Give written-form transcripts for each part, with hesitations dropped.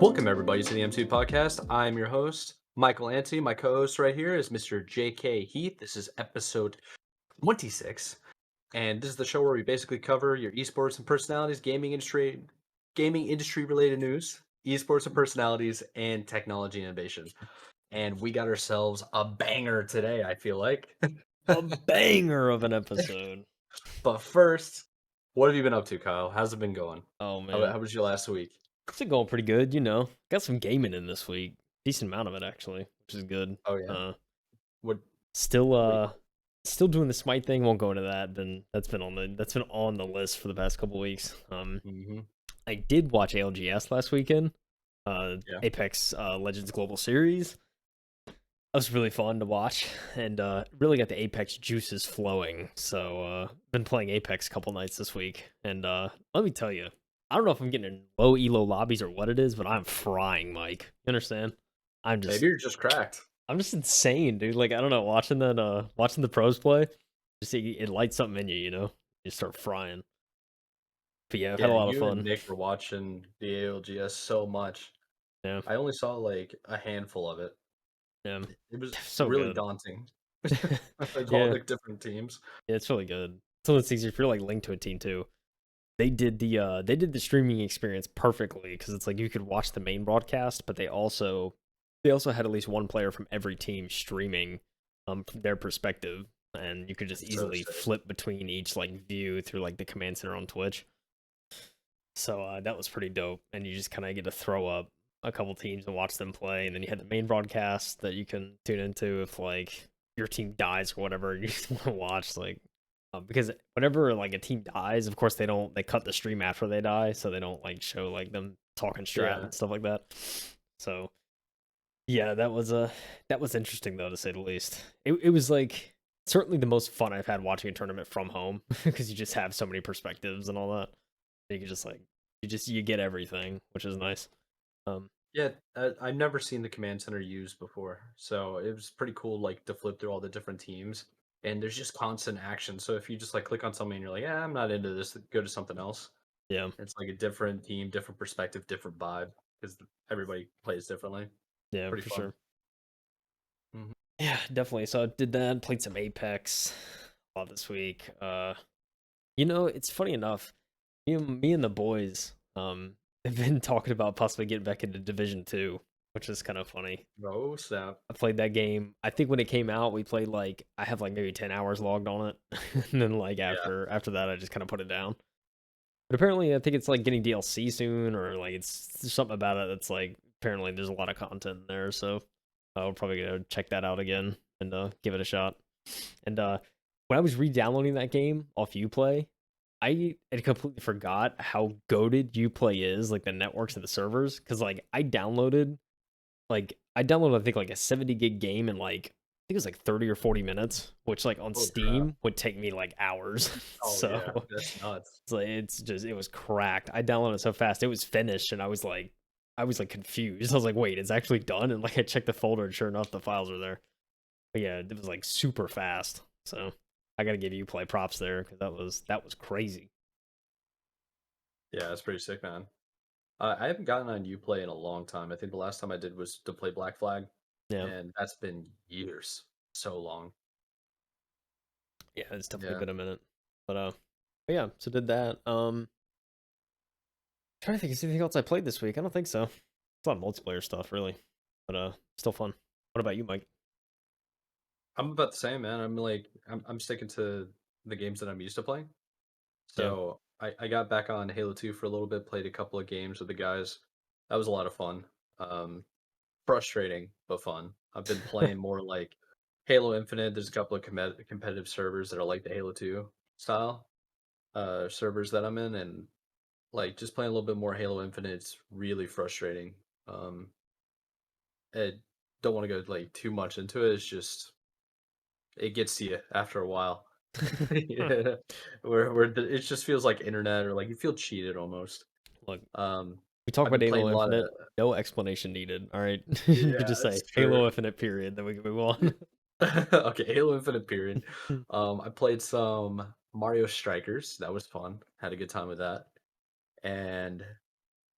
Welcome, everybody, to the M2 podcast. I'm your host, Michael Ante. My co host right here is Mr. J.K. Heath. This is episode 26. And this is the show where we basically cover your esports and personalities, gaming industry related news, esports and personalities, and technology innovation. And we got ourselves a banger today, I feel like. A banger of an episode. But first, what have you been up to, Kyle? How's it been going? Oh How, man, how was your last week? it's been going pretty good. Got some gaming in this week, decent amount of it actually, which is good. Oh, yeah. Uh, What, still what still doing the Smite thing. Won't go into that. That's been on the list for the past couple weeks. hmm I did watch ALGS last weekend. Yeah. Apex Legends Global Series. That was really fun to watch, and really got the Apex juices flowing. So been playing Apex a couple nights this week, and let me tell you, I don't know if I'm getting in low elo lobbies or what it is, but I'm frying, Mike. You understand? I'm just Maybe you're just cracked. I'm just insane, dude. Like I don't know, watching the pros play, just it lights something in you, you start frying. But yeah, I've had a Yeah, lot of you and fun. Nick were watching the ALGS so much. Yeah, I only saw like a handful of it. yeah, It was so really good. daunting. Like all Yeah, the different teams. it's really good. It's one of those things if you're like linked to a team too. They did the streaming experience perfectly because it's like you could watch the main broadcast, but they also had at least one player from every team streaming from their perspective, and you could just It's so easily sick. flip between each like view through like the command center on Twitch. So that was pretty dope, and you just kind of get to throw up a couple teams and watch them play, and then you had the main broadcast that you can tune into if like your team dies or whatever, and you just want to watch like because whenever like a team dies, of course they cut the stream after they die, so they don't like show like them talking strat Yeah. and stuff like that. So yeah, that was interesting though to say the least. It was like certainly the most fun I've had watching a tournament from home because you just have so many perspectives and all that. You can just like you get everything, which is nice. Um, Yeah, I've never seen the command center used before. So it was pretty cool like to flip through all the different teams. And there's just constant action. So if you just like click on something and you're like, yeah, I'm not into this, go to something else. yeah, It's like a different team, different perspective, different vibe because everybody plays differently. yeah, Pretty for fun. sure. Mhm. Yeah, definitely. So I did that, played some Apex a lot this week. It's funny enough. Me and the boys have been talking about possibly getting back into Division 2, which is kind of funny. Oh, snap. I played that game. I think when it came out, we played like I have like maybe 10 hours logged on it. And then like Yeah. after that I just kind of put it down. But apparently I think it's like getting DLC soon or like there's something about it that's like apparently there's a lot of content in there, so I'll probably go check that out again and give it a shot. And when I was re-downloading that game off Uplay, I had completely forgot how goated Uplay is, like the networks and the servers, because like I downloaded I think like a 70 gig game in like I think it was like 30 or 40 minutes, which like on Oh, crap. Steam would take me like hours. Oh, yeah. So That's nuts. it was cracked. I downloaded it so fast, it was finished, and I was like confused. I was like, wait, it's actually done? And like I checked the folder, and sure enough, the files are there. But yeah, it was like super fast. So I gotta give Uplay props there because that was crazy. Yeah, that's pretty sick, man. I haven't gotten on Uplay in a long time. I think the last time I did was to play Black Flag, Yeah, and that's been years. So long. yeah, it's definitely Yeah. been a minute. But yeah, so did that. Trying to think, is there anything else I played this week? I don't think so. It's a lot of multiplayer stuff, really, but still fun. What about you, Mike? I'm about the same, man. I'm sticking to the games that I'm used to playing. Yeah, So I got back on Halo 2 for a little bit, played a couple of games with the guys. That was a lot of fun. Um, Frustrating, but fun. I've been playing more like Halo Infinite. There's a couple of competitive servers that are like the Halo 2 style servers that I'm in, and like just playing a little bit more Halo Infinite. It's really frustrating. Um, I don't want to go like too much into it. It's just it gets to you after a while. Yeah, it just feels like internet or like you feel cheated almost. look, Um, we talk I've about been playing Halo a lot of Infinite. No explanation needed. All right, you could yeah, just it's say true. Halo Infinite. Period. Then we can move on. Okay, Halo Infinite period. I played some Mario Strikers. That was fun. Had a good time with that. And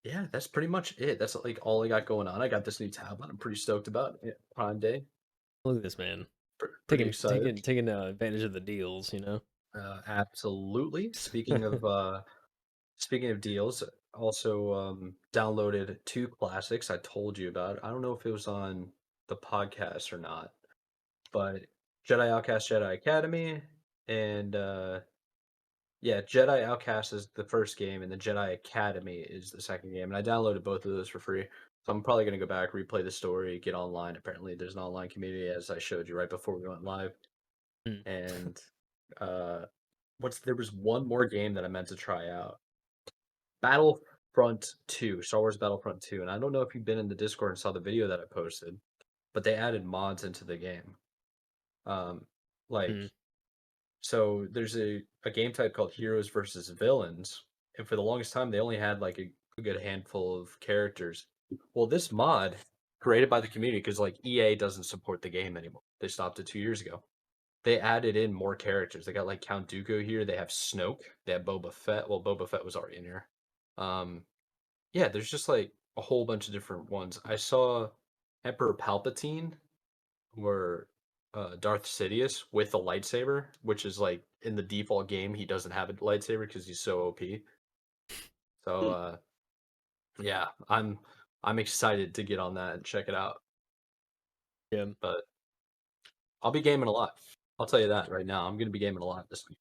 yeah, that's pretty much it. That's like all I got going on. I got this new tablet. I'm pretty stoked about it. Prime Day. Look at this man Pretty excited. taking advantage of the deals. You know. Absolutely. Speaking of deals, also downloaded two classics I told you about. I don't know if it was on the podcast or not, but Jedi Outcast Jedi Academy and yeah, Jedi Outcast is the first game and the Jedi Academy is the second game. And I downloaded both of those for free. So I'm probably gonna go back, replay the story, get online. Apparently there's an online community as I showed you right before we went live. Mm. And uh there was one more game that I meant to try out. Battlefront 2, Star Wars Battlefront 2, and I don't know if you've been in the Discord and saw the video that I posted, but they added mods into the game. Um, like, Mm. so there's a game type called Heroes versus Villains, and for the longest time they only had like a good handful of characters. Well, this mod created by the community because like EA doesn't support the game anymore. They stopped it 2 years ago. They added in more characters. They got like Count Dooku here. They have Snoke. They have Boba Fett. Well, Boba Fett was already in here. Um, Yeah, there's just like a whole bunch of different ones. I saw Emperor Palpatine or Darth Sidious with a lightsaber, which is like in the default game he doesn't have a lightsaber because he's so OP. So yeah, I'm excited to get on that and check it out. Yeah. But I'll be gaming a lot. I'll tell you that right now. I'm gonna be gaming a lot this week.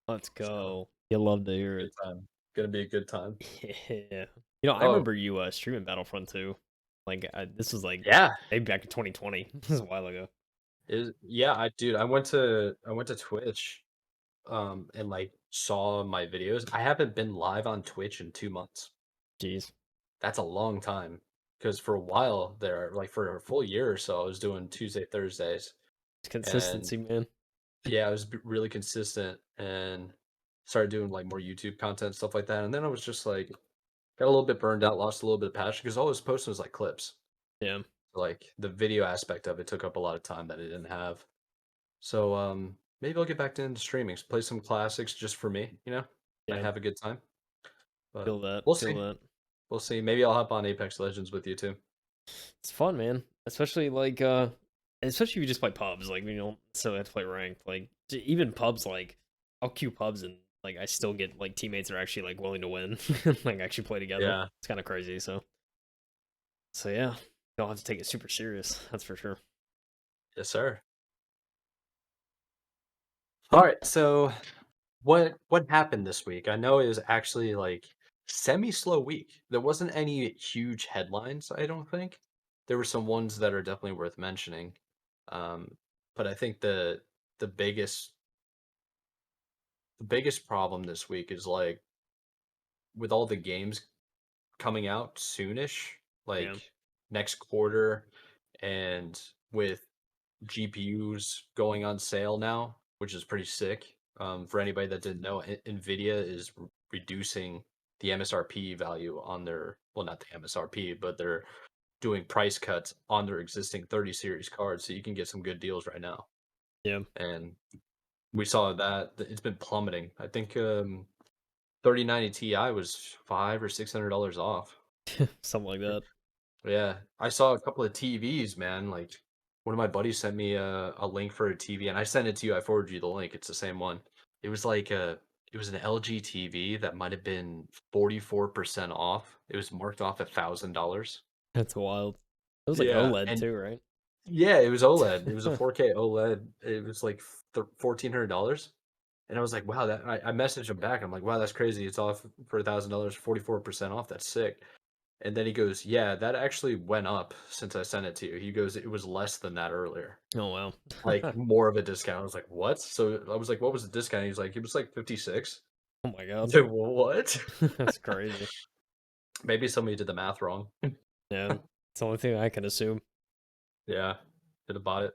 Let's So go. You love to hear good it. time. Gonna be a good time. Yeah. You know, I Oh remember you streaming Battlefront 2. Like this was like yeah, maybe back in 2020. This is a while ago. yeah. I went to Twitch and like saw my videos. I haven't been live on Twitch in 2 months. Jeez. That's a long time because for a while there, like for a full year or so, I was doing Tuesday, Thursdays, and Consistency, man. yeah, I was really consistent and started doing like more YouTube content stuff like that. And then I was just like got a little bit burned out, lost a little bit of passion because all I was posting was like clips. Yeah. Like the video aspect of it took up a lot of time that I didn't have. So maybe I'll get back into streaming, play some classics just for me, and Yeah. have a good time. But Feel that. we'll Feel see. that. We'll see. Maybe I'll hop on Apex Legends with you too. It's fun, man. Especially like especially if you just play pubs, like you know, so I have to play ranked. Like even pubs, like I'll queue pubs and like I still get like teammates that are actually like willing to win, like actually play together. Yeah. It's kind of crazy. So yeah, don't have to take it super serious. That's for sure. Yes, sir. All right. So what happened this week? I know it was actually like semi-slow week. There wasn't any huge headlines, I don't think. There were some ones that are definitely worth mentioning. Um, but I think the biggest the biggest problem this week is like with all the games coming out soonish, Yeah, like next quarter, and with GPUs going on sale now, which is pretty sick. For anybody that didn't know, Nvidia is reducing the MSRP value on their, well, not the MSRP, but they're doing price cuts on their existing 30 series cards, so you can get some good deals right now. yeah, And we saw that it's been plummeting. I think 3090 Ti was $500 or $600 off. something like that. Yeah, I saw a couple of TVs, man. Like one of my buddies sent me a link for a TV, and I sent it to you. I forwarded you the link. It's the same one. It was like it was an LG TV that might have been 44% off. It was marked off $1,000. That's wild. It was like Yeah, OLED and too, right? yeah, it was OLED. It was a 4K OLED. It was like $1,400. And I was like, wow, I messaged him back. I'm like, wow, that's crazy. It's off for $1,000, 44% off. That's sick. And then he goes, "Yeah, that actually went up since I sent it to you." He goes, "It was less than that earlier." Oh wow. Like more of a discount. I was like, "What?" So I was like, "What was the discount?" He's like, "It was like 56." Oh my I god. said, "What?" That's crazy. Maybe somebody did the math wrong. Yeah, it's the only thing I can assume. Yeah, should have bought it.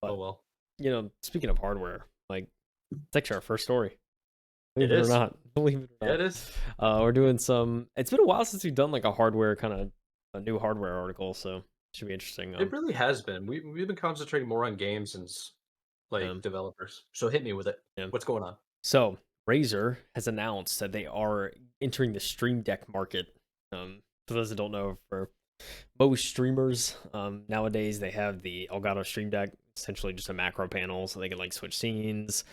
Oh But well. you know, speaking of hardware, like it's actually our first story. It Believe it or is. not. Believe it or Yeah, not. it is. We're doing some. It's been a while since we've done like a hardware kind of a new hardware article, so should be interesting. It really has been. We've been concentrating more on games and like Um, developers. So hit me with it. yeah. What's going on? So Razer has announced that they are entering the Stream Deck market. For those that don't know, for most streamers nowadays, they have the Elgato Stream Deck, essentially just a macro panel, so they can like switch scenes,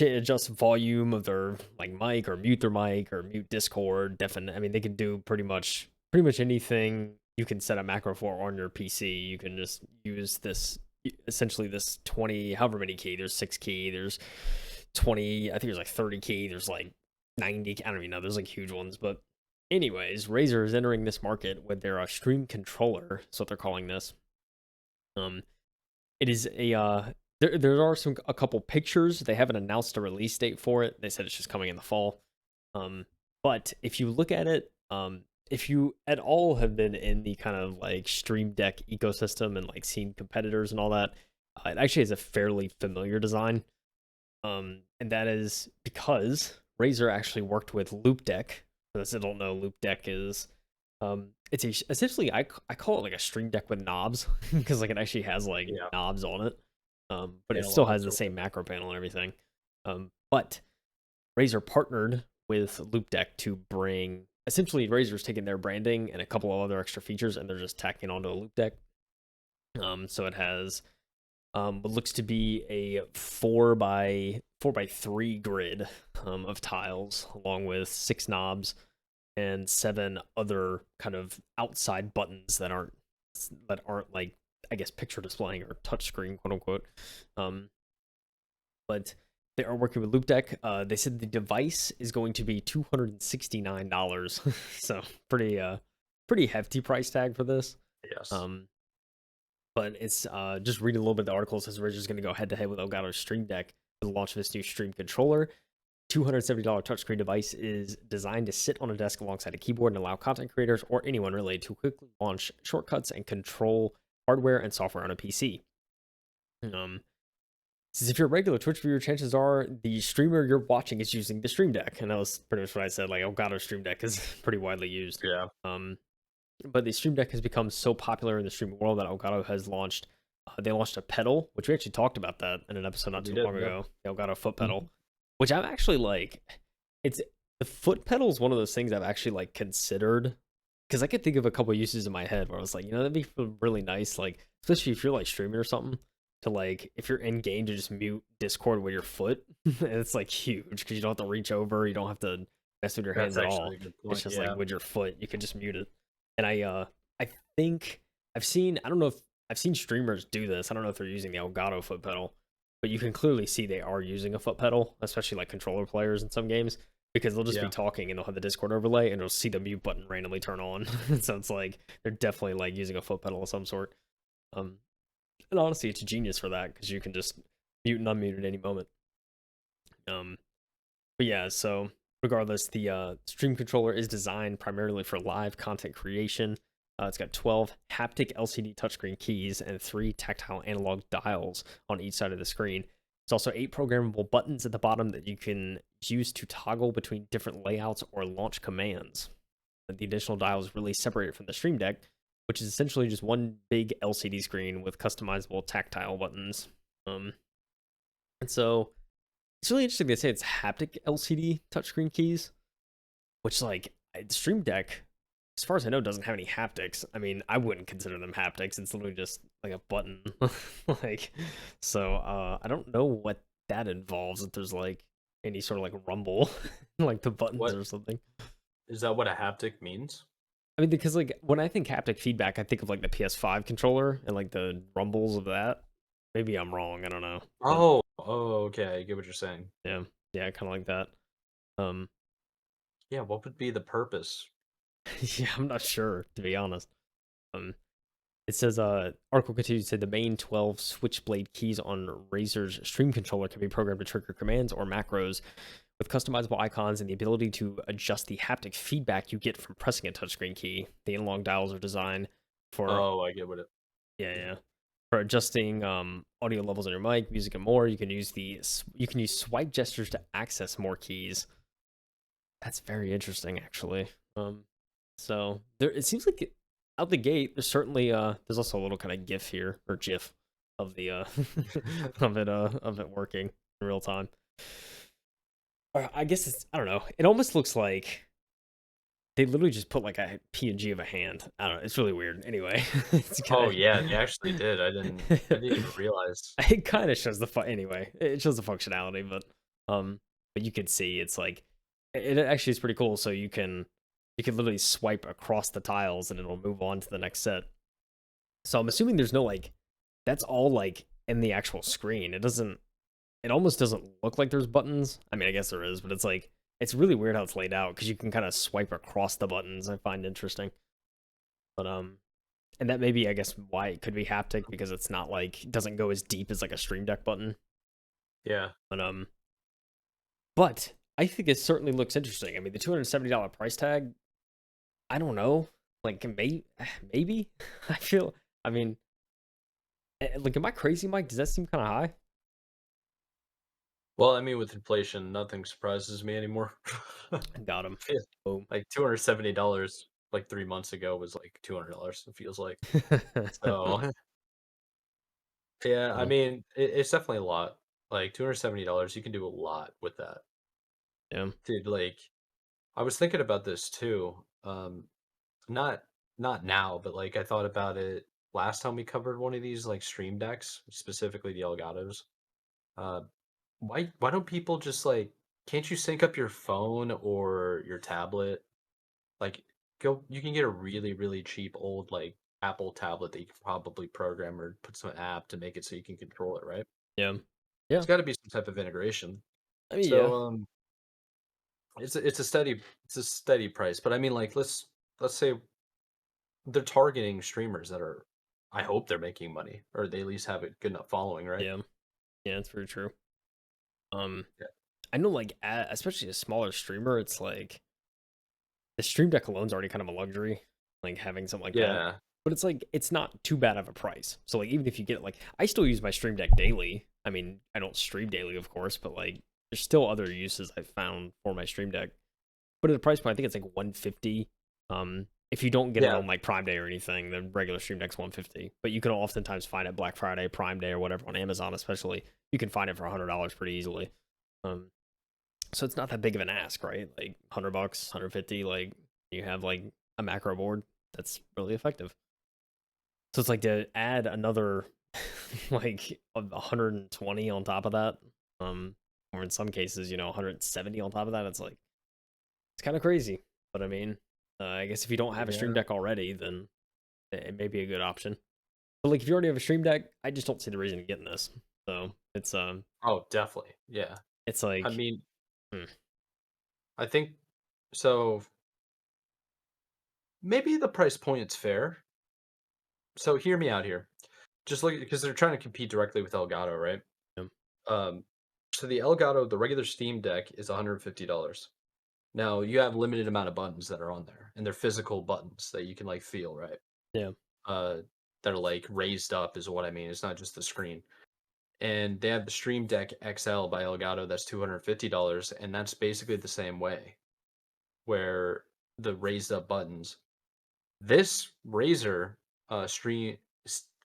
adjust volume of their like mic or mute their mic or mute Discord, deafen. I mean, they can do pretty much anything you can set a macro for on your PC. You can just use this essentially this 20 however many key. There's 6 key. There's 20. I think there's like 30 key. There's like 90. I don't even know. There's like huge ones, but anyways, Razer is entering this market with their stream controller. That's what they're calling this. It is a there are a couple pictures. They haven't announced a release date for it. They said it's just coming in the fall. But if you look at it, if you at all have been in the kind of like Stream Deck ecosystem and like seen competitors and all that, it actually has a fairly familiar design. And that is because Razer actually worked with Loop Deck. For those that don't know, Loop Deck is it's essentially I call it like a Stream Deck with knobs because like it actually has like knobs on it. But it still has the same macro panel and everything. But Razer partnered with Loop Deck to bring essentially Razer's taking their branding and a couple of other extra features and they're just tacking onto a Loop Deck. So it has what looks to be a 4x3 grid of tiles, along with 6 knobs and 7 other kind of outside buttons that aren't like I guess picture displaying or touchscreen, quote unquote. But they are working with Loop Deck. They said the device is going to be $269, so pretty hefty price tag for this. Yes. But it's just reading a little bit of the article. It says Razer's going to go head to head with Elgato Stream Deck for the launch of this new stream controller. $270 touchscreen device is designed to sit on a desk alongside a keyboard and allow content creators or anyone related to quickly launch shortcuts and control hardware and software on a PC. Since if you're a regular Twitch viewer, chances are the streamer you're watching is using the Stream Deck, and that was pretty much what I said. Like Elgato Stream Deck is pretty widely used. Yeah. But the Stream Deck has become so popular in the streaming world that Elgato has launched. They launched a pedal, which we actually talked about that in an episode not too long ago. The Elgato foot pedal, which I'm actually like, it's the foot pedal is one of those things I've actually like considered because I could think of a couple uses in my head where I was like, that'd be really nice, like especially if you're like streaming or something, to like if you're in game to just mute Discord with your foot. And it's like huge because you don't have to reach over, you don't have to mess with your hands at all. It's just like with your foot, you can just mute it. And I think I've seen, I don't know if I've seen streamers do this. I don't know if they're using the Elgato foot pedal, but you can clearly see they are using a foot pedal, especially like controller players in some games, because they'll just be talking and they'll have the Discord overlay and you'll see the mute button randomly turn on. So it's like they're definitely like using a foot pedal of some sort. And honestly, it's genius for that because you can just mute and unmute at any moment. But yeah, so regardless, the stream controller is designed primarily for live content creation. It's got 12 haptic LCD touchscreen keys and 3 tactile analog dials on each side of the screen. There's also 8 programmable buttons at the bottom that you can use to toggle between different layouts or launch commands. The additional dial is really separated from the Stream Deck, which is essentially just one big LCD screen with customizable tactile buttons. And so it's really interesting they say it's haptic LCD touchscreen keys, which like the Stream Deck, as far as I know, doesn't have any haptics. I mean, I wouldn't consider them haptics. It's literally just like a button. Like, so I don't know what that involves. If there's like any sort of like rumble, like the buttons or something. Is that what a haptic means? I mean, because like when I think haptic feedback, I think of like the PS5 controller and like the rumbles of that. Maybe I'm wrong. I don't know. Oh, okay. I get what you're saying. Yeah, kind of like that. Yeah, what would be the purpose? Yeah, I'm not sure, to be honest. It says, article continues to say the main 12 switchblade keys on Razer's Stream controller can be programmed to trigger commands or macros with customizable icons and the ability to adjust the haptic feedback you get from pressing a touchscreen key. The analog dials are designed for... Oh, I get what it... Yeah. For adjusting audio levels on your mic, music, and more. You can use swipe gestures to access more keys. That's very interesting, actually. So there, it seems like out the gate, there's certainly there's also a little kind of GIF here or GIF of the of it working in real time. I guess it's, I don't know. It almost looks like they literally just put like a PNG of a hand. I don't know. It's really weird. Anyway, it's Oh, kind yeah, they actually did. I didn't even realize. it kind of shows the anyway. It shows the functionality, but you can see it's like it actually is pretty cool. So you can literally swipe across the tiles and it'll move on to the next set. So I'm assuming there's no like that's all like in the actual screen. It almost doesn't look like there's buttons. I mean, I guess there is, but it's like it's really weird how it's laid out because you can kind of swipe across the buttons. I find interesting, but and that may be I guess why it could be haptic because it's not like it doesn't go as deep as like a Stream Deck button. Yeah. But but I think it certainly looks interesting. I mean, the $270 price tag. I don't know, like maybe I feel. I mean, like, am I crazy, Mike? Does that seem kind of high? Well, I mean, with inflation, nothing surprises me anymore. Got him. Yeah, Boom. like $270 like 3 months ago was like $200, it feels like. So, yeah, I Um, mean, it's definitely a lot. Like $270, you can do a lot with that. yeah, Dude, like, I was thinking about this too. Not not now, but like I thought about it last time we covered one of these like stream decks, specifically the Elgatos. Uh, why don't people just like can't you sync up your phone or your tablet? Like go you can get a really cheap old like Apple tablet that you can probably program or put some app to make it so you can control it, right? yeah, There's yeah. got to be some type of integration. I mean, So yeah, it's a steady price, but I mean like let's say they're targeting streamers that are I hope they're making money or they at least have a good enough following, right? yeah, yeah. It's very true. Um, Yeah. I know, like, especially a smaller streamer, it's like the Stream Deck alone's already kind of a luxury, like having something like that. Yeah. But it's like it's not too bad of a price. So like even if you get like I still use my Stream Deck daily. I mean, I don't stream daily, of course, but like there's still other uses I've found for my Stream Deck. But at the price point, I think it's like 150. If you don't get it Yeah. on like Prime Day or anything, the regular Stream Deck's 150. But you can oftentimes find it Black Friday, Prime Day, or whatever on Amazon, especially. You can find it for $100 pretty easily. Um, so it's not that big of an ask, right? Like $100, 150. Like you have like a macro board that's really effective. So it's like to add another like 120 on top of that, or in some cases, 170 on top of that. It's like it's kind of crazy. But I mean, I guess if you don't have a Stream Yeah. Deck already, then it may be a good option. But like if you already have a Stream Deck, I just don't see the reason to getting this. So Oh, definitely. Yeah. it's I like mean, hmm, I think so maybe the price point is fair. So hear me out here. Just look because they're trying to compete directly with Elgato, right? yeah, Um so the Elgato, the regular Steam Deck is $150. Now you have limited amount of buttons that are on there, and they're physical buttons that you can like feel, right? yeah, Uh that are like raised up is what I mean. It's not just the screen. And they have the Stream Deck XL by Elgato that's $250, and that's basically the same way, where the raised up buttons. This Razer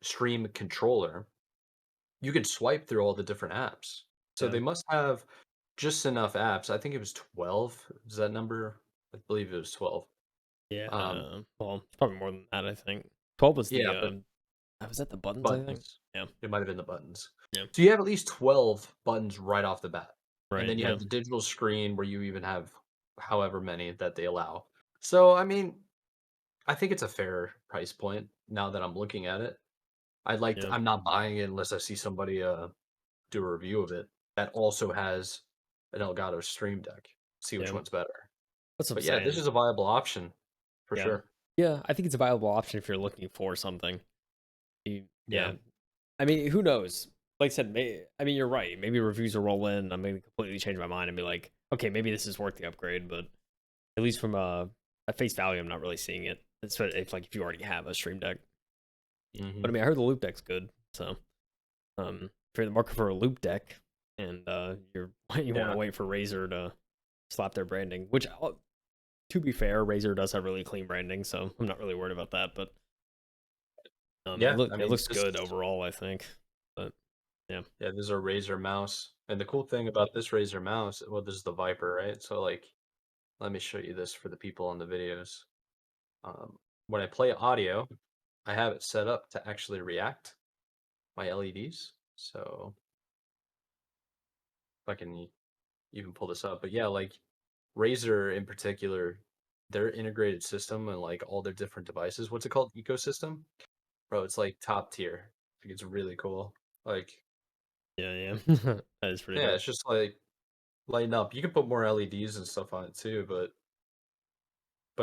Stream controller, you can swipe through all the different apps. So yeah, they must have just enough apps. I think it was 12. Is that number? I believe it was 12. yeah. Um, Well, it's probably more than that. I think 12 was yeah, the but was that the buttons? I think. buttons. Yeah, It might have been the buttons. yeah, So you have at least 12 buttons right off the bat. And right, then you yeah, have the digital screen where you even have however many that they allow. So, I mean, I think it's a fair price point now that I'm looking at it. yeah, I'm not buying it unless I see somebody do a review of it that also has an Elgato Stream Deck. See which yeah. one's better. That's what I'm But yeah, this saying. is a viable option for Yeah. sure. Yeah, I think it's a viable option if you're looking for something. Yeah. Yeah. I mean, who knows? Like I said, I mean, you're right. Maybe reviews will roll in. I'm maybe completely change my mind and be like, okay, maybe this is worth the upgrade. But at least from a face value, I'm not really seeing it. It's if you already have a Stream Deck. But Hmm. I mean, I heard the Loop Deck's good. So if you're in the market for a Loop Deck and you want to Yeah. wait for Razer to slap their branding, which to be fair, Razer does have really clean branding, so I'm not really worried about that. But Yeah. I it mean, looks good overall, I think. But yeah, yeah, this is a Razer mouse. And the cool thing about this Razer mouse, well, this is the Viper, right? So like let me show you this for the people on the videos. When I play audio, I have it set up to actually react my LEDs. So if I can even pull this up, but yeah, like Razer in particular, their integrated system and like all their different devices. What's it called? Ecosystem, bro. It's like top tier. Like it's really cool. Like Yeah, yeah. That is pretty yeah, dope. it's just like lighten up. You can put more LEDs and stuff on it too, but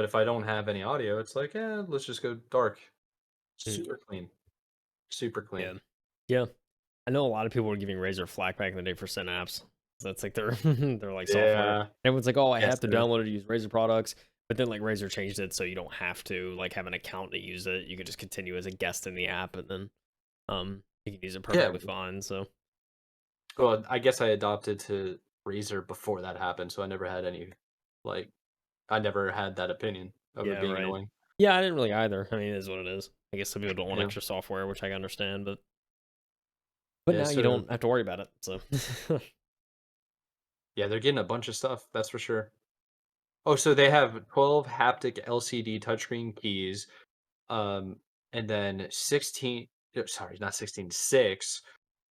if I don't have any audio, it's like, yeah, let's just go dark. Mm, Super clean. Super clean. yeah. Yeah. I know a lot of people were giving Razer flack back in the day for Synapse. So that's like their their like software. And Yeah. everyone's like, "Oh, I Yes, have to sir. download it to use Razer products." But then like Razer changed it so you don't have to like have an account to use it. You can just continue as a guest in the app, and then you can use it Yeah. perfectly fine. So Well, I guess I adopted to Razer before that happened, so I never had any like I never had that opinion of it yeah, being right. annoying. Yeah, I didn't really either. I mean, it is what it is. I guess some people don't want Yeah. extra software, which I can understand, but Yeah, now you so don't have to worry about it. So yeah, they're getting a bunch of stuff, that's for sure. Oh, so they have 12 haptic LCD touchscreen keys, um, and then 16 sorry, not 16, 6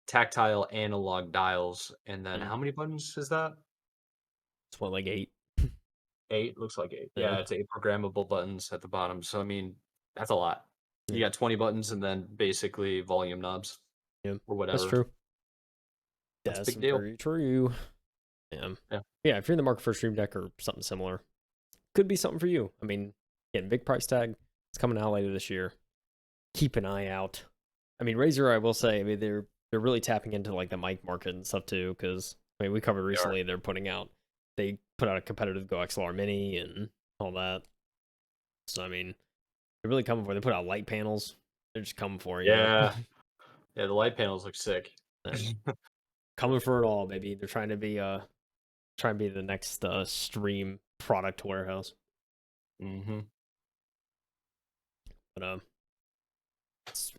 tactile analog dials, and then Mm, how many buttons is that? it's what like 8. 8? Looks like 8. Yeah, Yeah, it's 8 programmable buttons at the bottom, so, I mean, that's a lot. You yeah, got 20 buttons and then basically volume knobs yeah. or That's whatever. true. That's a That's big deal. very true. Yeah. Yeah. Yeah, if you're in the market for a Stream Deck or something similar, could be something for you. I mean, again, big price tag. It's coming out later this year. Keep an eye out. I mean, Razer, I will say, I mean, they're really tapping into like the mic market and stuff too. Because I mean, we covered They are. recently they put out a competitive Go XLR Mini and all that. So I mean, they're really coming for. They put out light panels. They're just coming for it, you know. Yeah. Yeah, the light panels look sick. And coming for it all, baby. They're trying to be the next stream product warehouse. Mhm. But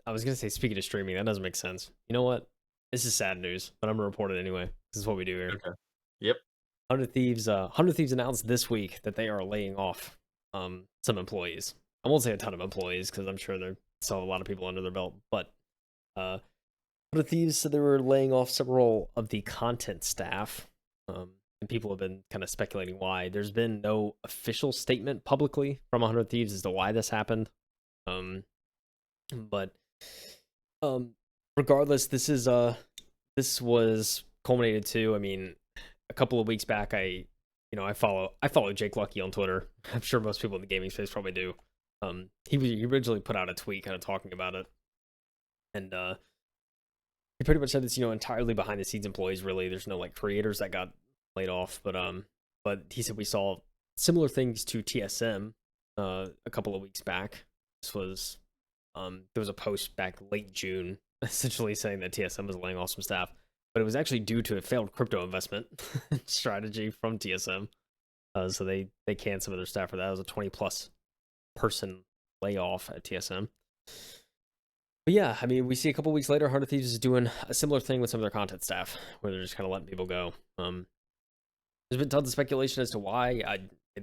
I was gonna say, speaking of streaming, that doesn't make sense. You know what? This is sad news, but I'm gonna report it anyway. This is what we do here. Okay. Yep. Hundred Thieves announced this week that they are laying off some employees. I won't say a ton of employees because I'm sure they're still a lot of people under their belt, but uh, Hundred Thieves said they were laying off several of the content staff. And people have been kind of speculating why. There's been no official statement publicly from 100 Thieves as to why this happened. But regardless, this was culminated to, I mean, a couple of weeks back, I follow Jake Lucky on Twitter. I'm sure most people in the gaming space probably do. He originally put out a tweet kind of talking about it, and he pretty much said it's entirely behind the scenes employees. Really, there's no like creators that got laid off, but he said we saw similar things to TSM a couple of weeks back. This was there was a post back late June essentially saying that TSM was laying off some staff, but it was actually due to a failed crypto investment strategy from TSM. So they canned some of their staff for that. It was a 20+ person layoff at TSM. But yeah, I mean, we see a couple weeks later, Heart of Thieves is doing a similar thing with some of their content staff, where they're just kind of letting people go. There's been tons of speculation as to why.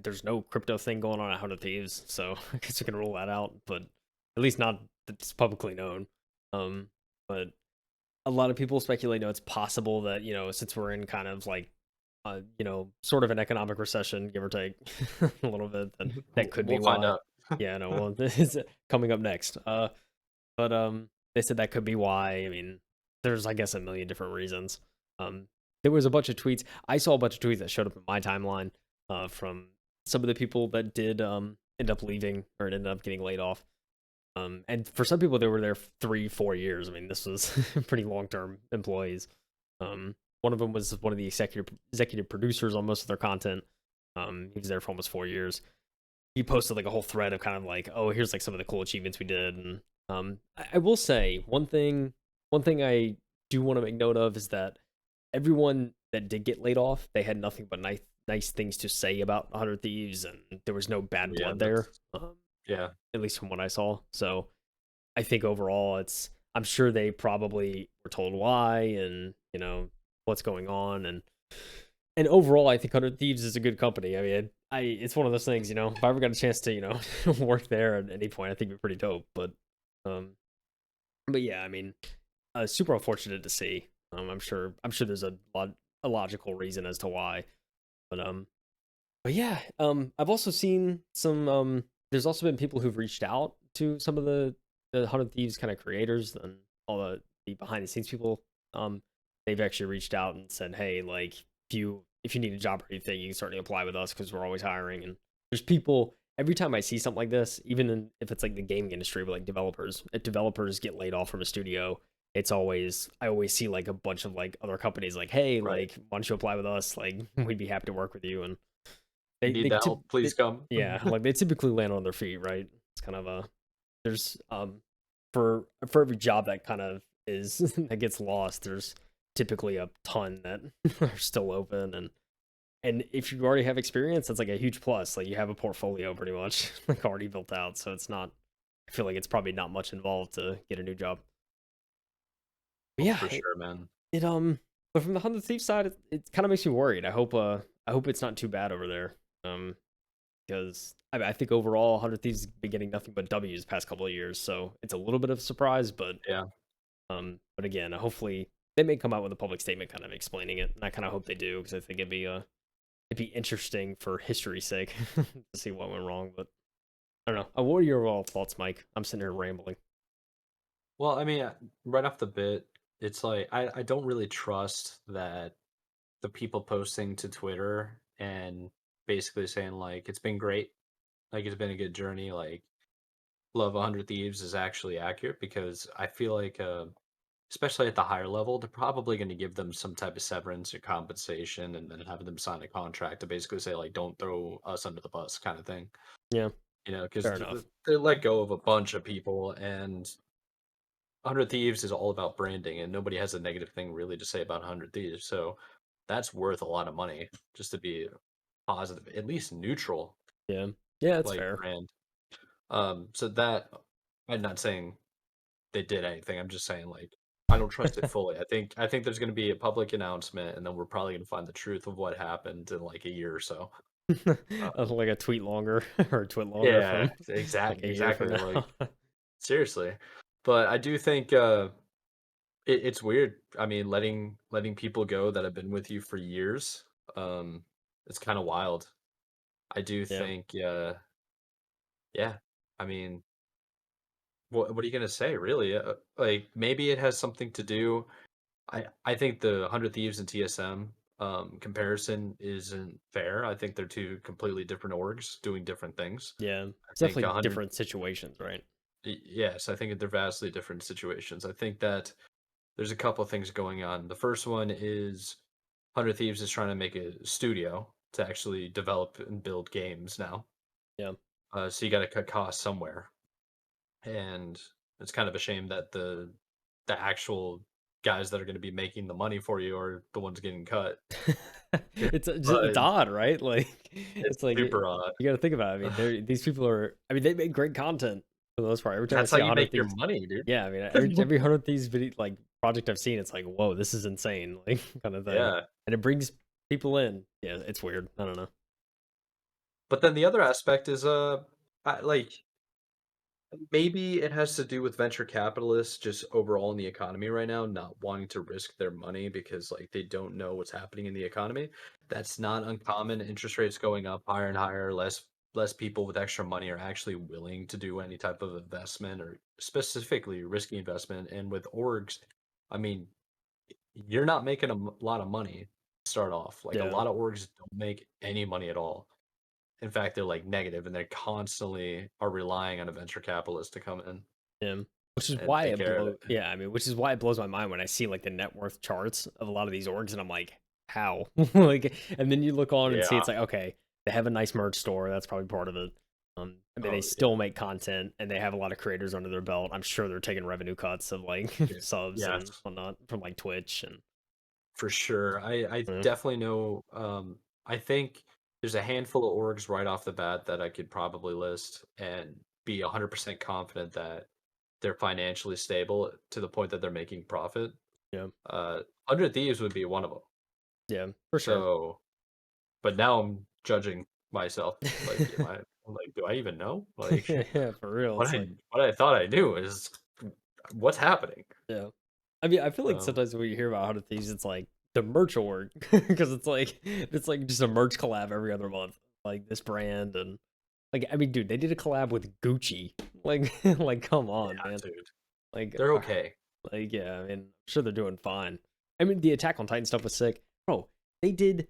There's no crypto thing going on at Heart of Thieves, so I guess we can rule that out. But at least not that's publicly known. But a lot of people speculate, it's possible that since we're in kind of like sort of an economic recession, give or take a little bit, then that could be We'll find why. out. Yeah, no, well, this is coming up next. But they said that could be why. I mean, there's I guess a million different reasons. There was a bunch of tweets. I saw a bunch of tweets that showed up in my timeline from some of the people that did end up leaving or ended up getting laid off. And for some people, they were there 3-4 years. I mean, this was pretty long-term employees. One of them was one of the executive producers on most of their content. He was there for almost 4 years. He posted like a whole thread of kind of like, oh, here's like some of the cool achievements we did. And I will say one thing I do want to make note of is that everyone that did get laid off, they had nothing but nice things to say about 100 Thieves, and there was no bad Yeah, blood there. yeah. At least from what I saw. So I think overall, I'm sure they probably were told why and what's going on, and overall, I think 100 Thieves is a good company. I mean, it's one of those things, if I ever got a chance to, work there at any point, I think it'd be pretty dope. Um, but yeah, I mean, super unfortunate to see. I'm sure there's a logical reason as to why. But but yeah, I've also seen some. There's also been people who've reached out to some of the Hundred Thieves kind of creators and all the behind the scenes people. They've actually reached out and said, hey, like if you need a job or anything, you can certainly apply with us because we're always hiring. And there's people every time I see something like this, if it's like the gaming industry, but like developers, if developers get laid off from a studio, I always see like a bunch of like other companies like, hey, Right. like why don't you apply with us? Like we'd be happy to work with you. And You need the help, please come. yeah, like they typically land on their feet, right? It's kind of a there's for every job that kind of is that gets lost, there's typically a ton that are still open. And if you already have experience, that's like a huge plus. Like you have a portfolio pretty much like already built out, so it's not. I feel like it's probably not much involved to get a new job. But Oh, yeah, for sure, man. it but from the Hundred Thief side, it kind of makes me worried. I hope it's not too bad over there. Because I think overall, Hundred Thieves has been getting nothing but W's the past couple of years, so it's a little bit of a surprise. Yeah, But again, hopefully they may come out with a public statement kind of explaining it, and I kind of hope they do because I think it'd be interesting for history's sake to see what went wrong. But I don't know. What are your overall thoughts, Mike? I'm sitting here rambling. well, I mean, right off the bit, it's like I don't really trust that the people posting to Twitter and basically saying like it's been great, like it's been a good journey, like love 100 Thieves is actually accurate because I feel like especially at the higher level, they're probably going to give them some type of severance or compensation and then have them sign a contract to basically say like don't throw us under the bus kind of thing. Yeah, You know, because fair enough. they let go of a bunch of people, and 100 Thieves is all about branding, and nobody has a negative thing really to say about 100 Thieves. So that's worth a lot of money just to be positive, at least neutral, Yeah, yeah, it's like fair. brand. So that I'm not saying they did anything. I'm just saying like I don't trust it fully. I think there's going to be a public announcement, and then we're probably going to find the truth of what happened in like a year or so. Um, Like a tweet longer or a tweet longer yeah, from like exactly, a year from exactly. Like now. seriously, but I do think it's weird. I mean, letting people go that have been with you for years, it's kind of wild. I do Yeah. think, yeah. I mean, what are you gonna say, really? Like maybe it has something to do. I think the Hundred Thieves and TSM comparison isn't fair. I think they're two completely different orgs doing different things. Yeah, I it's think definitely 100. different situations, right? Yes, I think they're vastly different situations. I think that there's a couple things going on. The first one is 100 Thieves is trying to make a studio to actually develop and build games now. Yeah. So you got to cut costs somewhere, and it's kind of a shame that the actual guys that are going to be making the money for you are the ones getting cut. It's But odd, right? Like it's it's like super odd. you got to think about it. I mean, these people are. I mean, they make great content for the most part. Every time I That's how see a you hundred make your thieves, money, dude. yeah. I mean, every hundred thieves video like project I've seen, it's like, whoa, this is insane, like kind of thing, Yeah. and it brings people in. Yeah, it's weird. I don't know. But then the other aspect is like maybe it has to do with venture capitalists just overall in the economy right now, not wanting to risk their money because like they don't know what's happening in the economy. That's not uncommon. Interest rates going up higher and higher, less people with extra money are actually willing to do any type of investment or specifically risky investment. And with orgs, I mean, you're not making lot of money to start off. Like a Yeah, lot of orgs don't make any money at all. In fact, they're like negative and they constantly are relying on a venture capitalist to come in yeah. Which is and why take it care of blow. it. Yeah, I mean, which is why it blows my mind when I see like the net worth charts of a lot of these orgs, and I'm like, how? Like, and then you look on and see Yeah. it's like, okay, they have a nice merch store. That's probably part of it. I mean, they Oh, yeah. still make content and they have a lot of creators under their belt. I'm sure they're taking revenue cuts of like Yeah. subs Yes, and whatnot from like Twitch and for sure. I yeah, definitely know. I think there's a handful of orgs right off the bat that I could probably list and be 100% confident that they're financially stable to the point that they're making profit. yeah, 100 Thieves would be one of them. yeah, for sure. So, but now I'm judging myself. Like, I'm like, do I even know? Like, Yeah, for real. It's like, what I thought I knew is what's happening. yeah. I mean, I feel like Um, sometimes when you hear about Hundred Thieves, it's like the merch award because it's like just a merch collab every other month, like this brand and like I mean, dude, they did a collab with Gucci. Like, like come on, yeah, man. dude, Like, they're okay. like yeah, I mean, I'm sure they're doing fine. I mean, the Attack on Titan stuff was sick, bro. They did.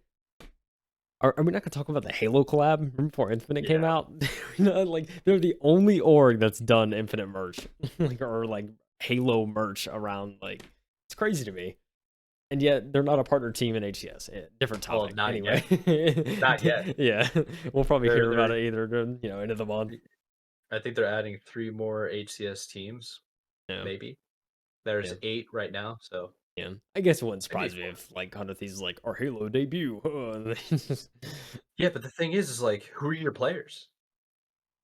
Are we not gonna talk about the Halo collab? Remember before Infinite came Yeah. out? You know, like they're the only org that's done Infinite merch, like or like Halo merch around. Like it's crazy to me, and yet they're not a partner team in HCS. Different Well, topic, not anyway. yet. Not yet. Yeah, we'll probably hear about They're it either, end of the month. I think they're adding 3 more HCS teams, Yeah, maybe. There's yeah, 8 right now, so yeah. I guess it wouldn't it'd be surprise me fun. if like Hundred Thieves is like our Halo debut. And they just- Yeah, but the thing is like, who are your players?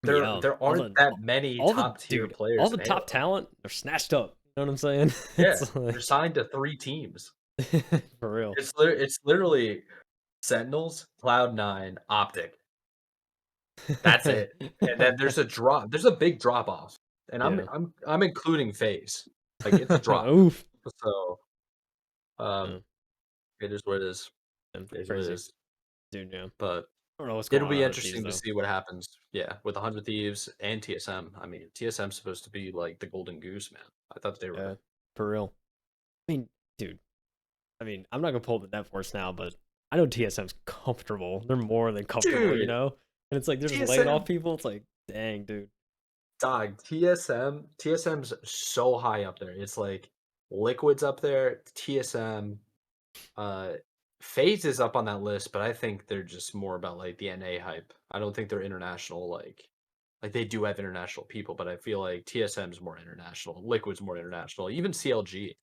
yeah, There all aren't the that many all the top tier dude, all players the in top Halo. talent, they're snatched up. You know what I'm saying? Yeah, It's they're like signed to 3 teams. for real. It's literally Sentinels, Cloud9, Optic. That's it. And then there's a big drop off. And Yeah. I'm including FaZe. Like, it's a drop. Oof. So, Yeah, um, it is what it is. yeah, It is what it crazy, is. dude. Yeah, I But don't know what's going it'll on be at Hundred Thieves interesting to though. see what happens, yeah, with 100 Thieves and TSM. I mean, TSM's supposed to be, like, the golden goose, man. I thought they Yeah, were. for real. I mean, dude. I mean, I'm not gonna pull the net force now, but I know TSM's comfortable. They're more than comfortable, you Dude, know. And it's like they're just laying off TSM people. It's like, dang, dude. dog, TSM's so high up there. It's like Liquid's up there, TSM, uh, FaZe is up on that list, but I think they're just more about, like, the NA hype. I don't think they're international, like, they do have international people, but I feel like TSM's more international, Liquid's more international, even CLG, you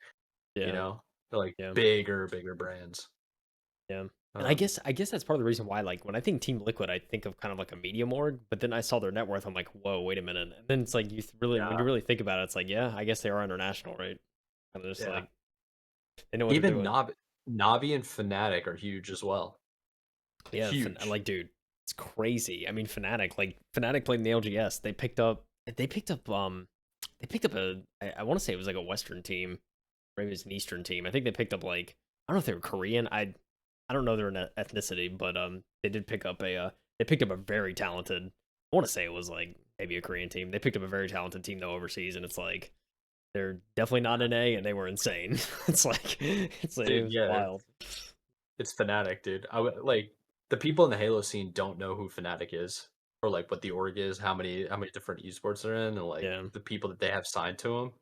Yeah, know? They're, like, yeah, bigger brands. yeah. And I Um, guess I guess that's part of the reason why, like, when I think Team Liquid, I think of kind of like a medium org. But then I saw their net worth. I'm like, whoa, wait a minute. And then it's like really, when yeah, you really think about it, it's like, yeah, I guess they are international, right? Kind of just yeah. like they know what they're Even doing. Navi and Fnatic are huge as well. Yeah, Huge. like, dude, it's crazy. I mean, Fnatic played in the LGS. They picked up I want to say it was like a Western team, maybe it's an Eastern team. I think they picked up like I don't know if they were Korean. I don't know their ethnicity, but they did pick up they picked up a very talented. I want to say it was like maybe a Korean team. They picked up a very talented team though overseas, and it's like they're definitely not an A, and they were insane. It's like it Dude, was yeah, wild. it's Fnatic, dude. Like, the people in the Halo scene don't know who Fnatic is or, like, what the org is, how many different esports they're in, and, like, Yeah, the people that they have signed to them.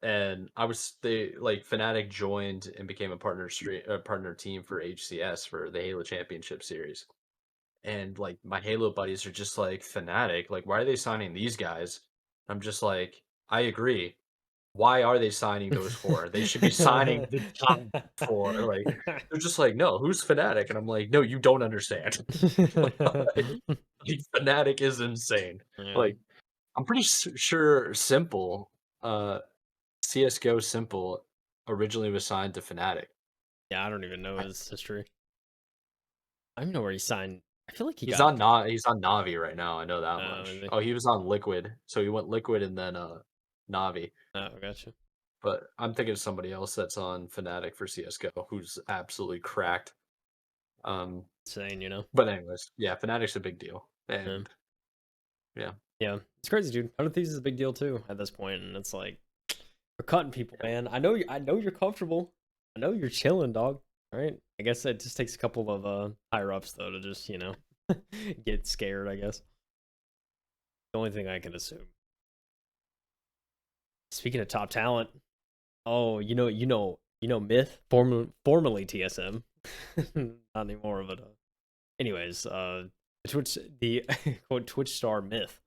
And Fnatic joined and became a partner team for HCS for the Halo Championship Series. And, like, my Halo buddies are just like, "Fnatic? Like, why are they signing these guys?" I'm just like, "I agree. Why are they signing those 4? They should be signing the top 4." Like, they're just like, "No, who's Fnatic?" And I'm like, "No, you don't understand." Like, Fnatic is insane. yeah. Like, I'm pretty sure Simple, uh, CS:GO Simple originally was signed to Fnatic. Yeah, I don't even know I his history. I don't even know where he signed. I feel like he He's got. on Navi right now, I know that Is much. he? Oh, he was on Liquid, so he went Liquid and then, Navi. Oh, gotcha. But I'm thinking of somebody else that's on Fnatic for CS:GO who's absolutely cracked. Um, Insane, you know. but anyways, yeah, Fnatic's a big deal, Yeah, and yeah, yeah. It's crazy, dude. Hundred Thieves is a big deal too at this point, and it's like we're cutting people, man. I know you. I know you're comfortable. I know you're chilling, dog. All right. I guess it just takes a couple of higher ups though to just get scared. I guess the only thing I can assume. Speaking of top talent, oh, Myth, formerly TSM, not anymore, but anyways, the quote Twitch star Myth,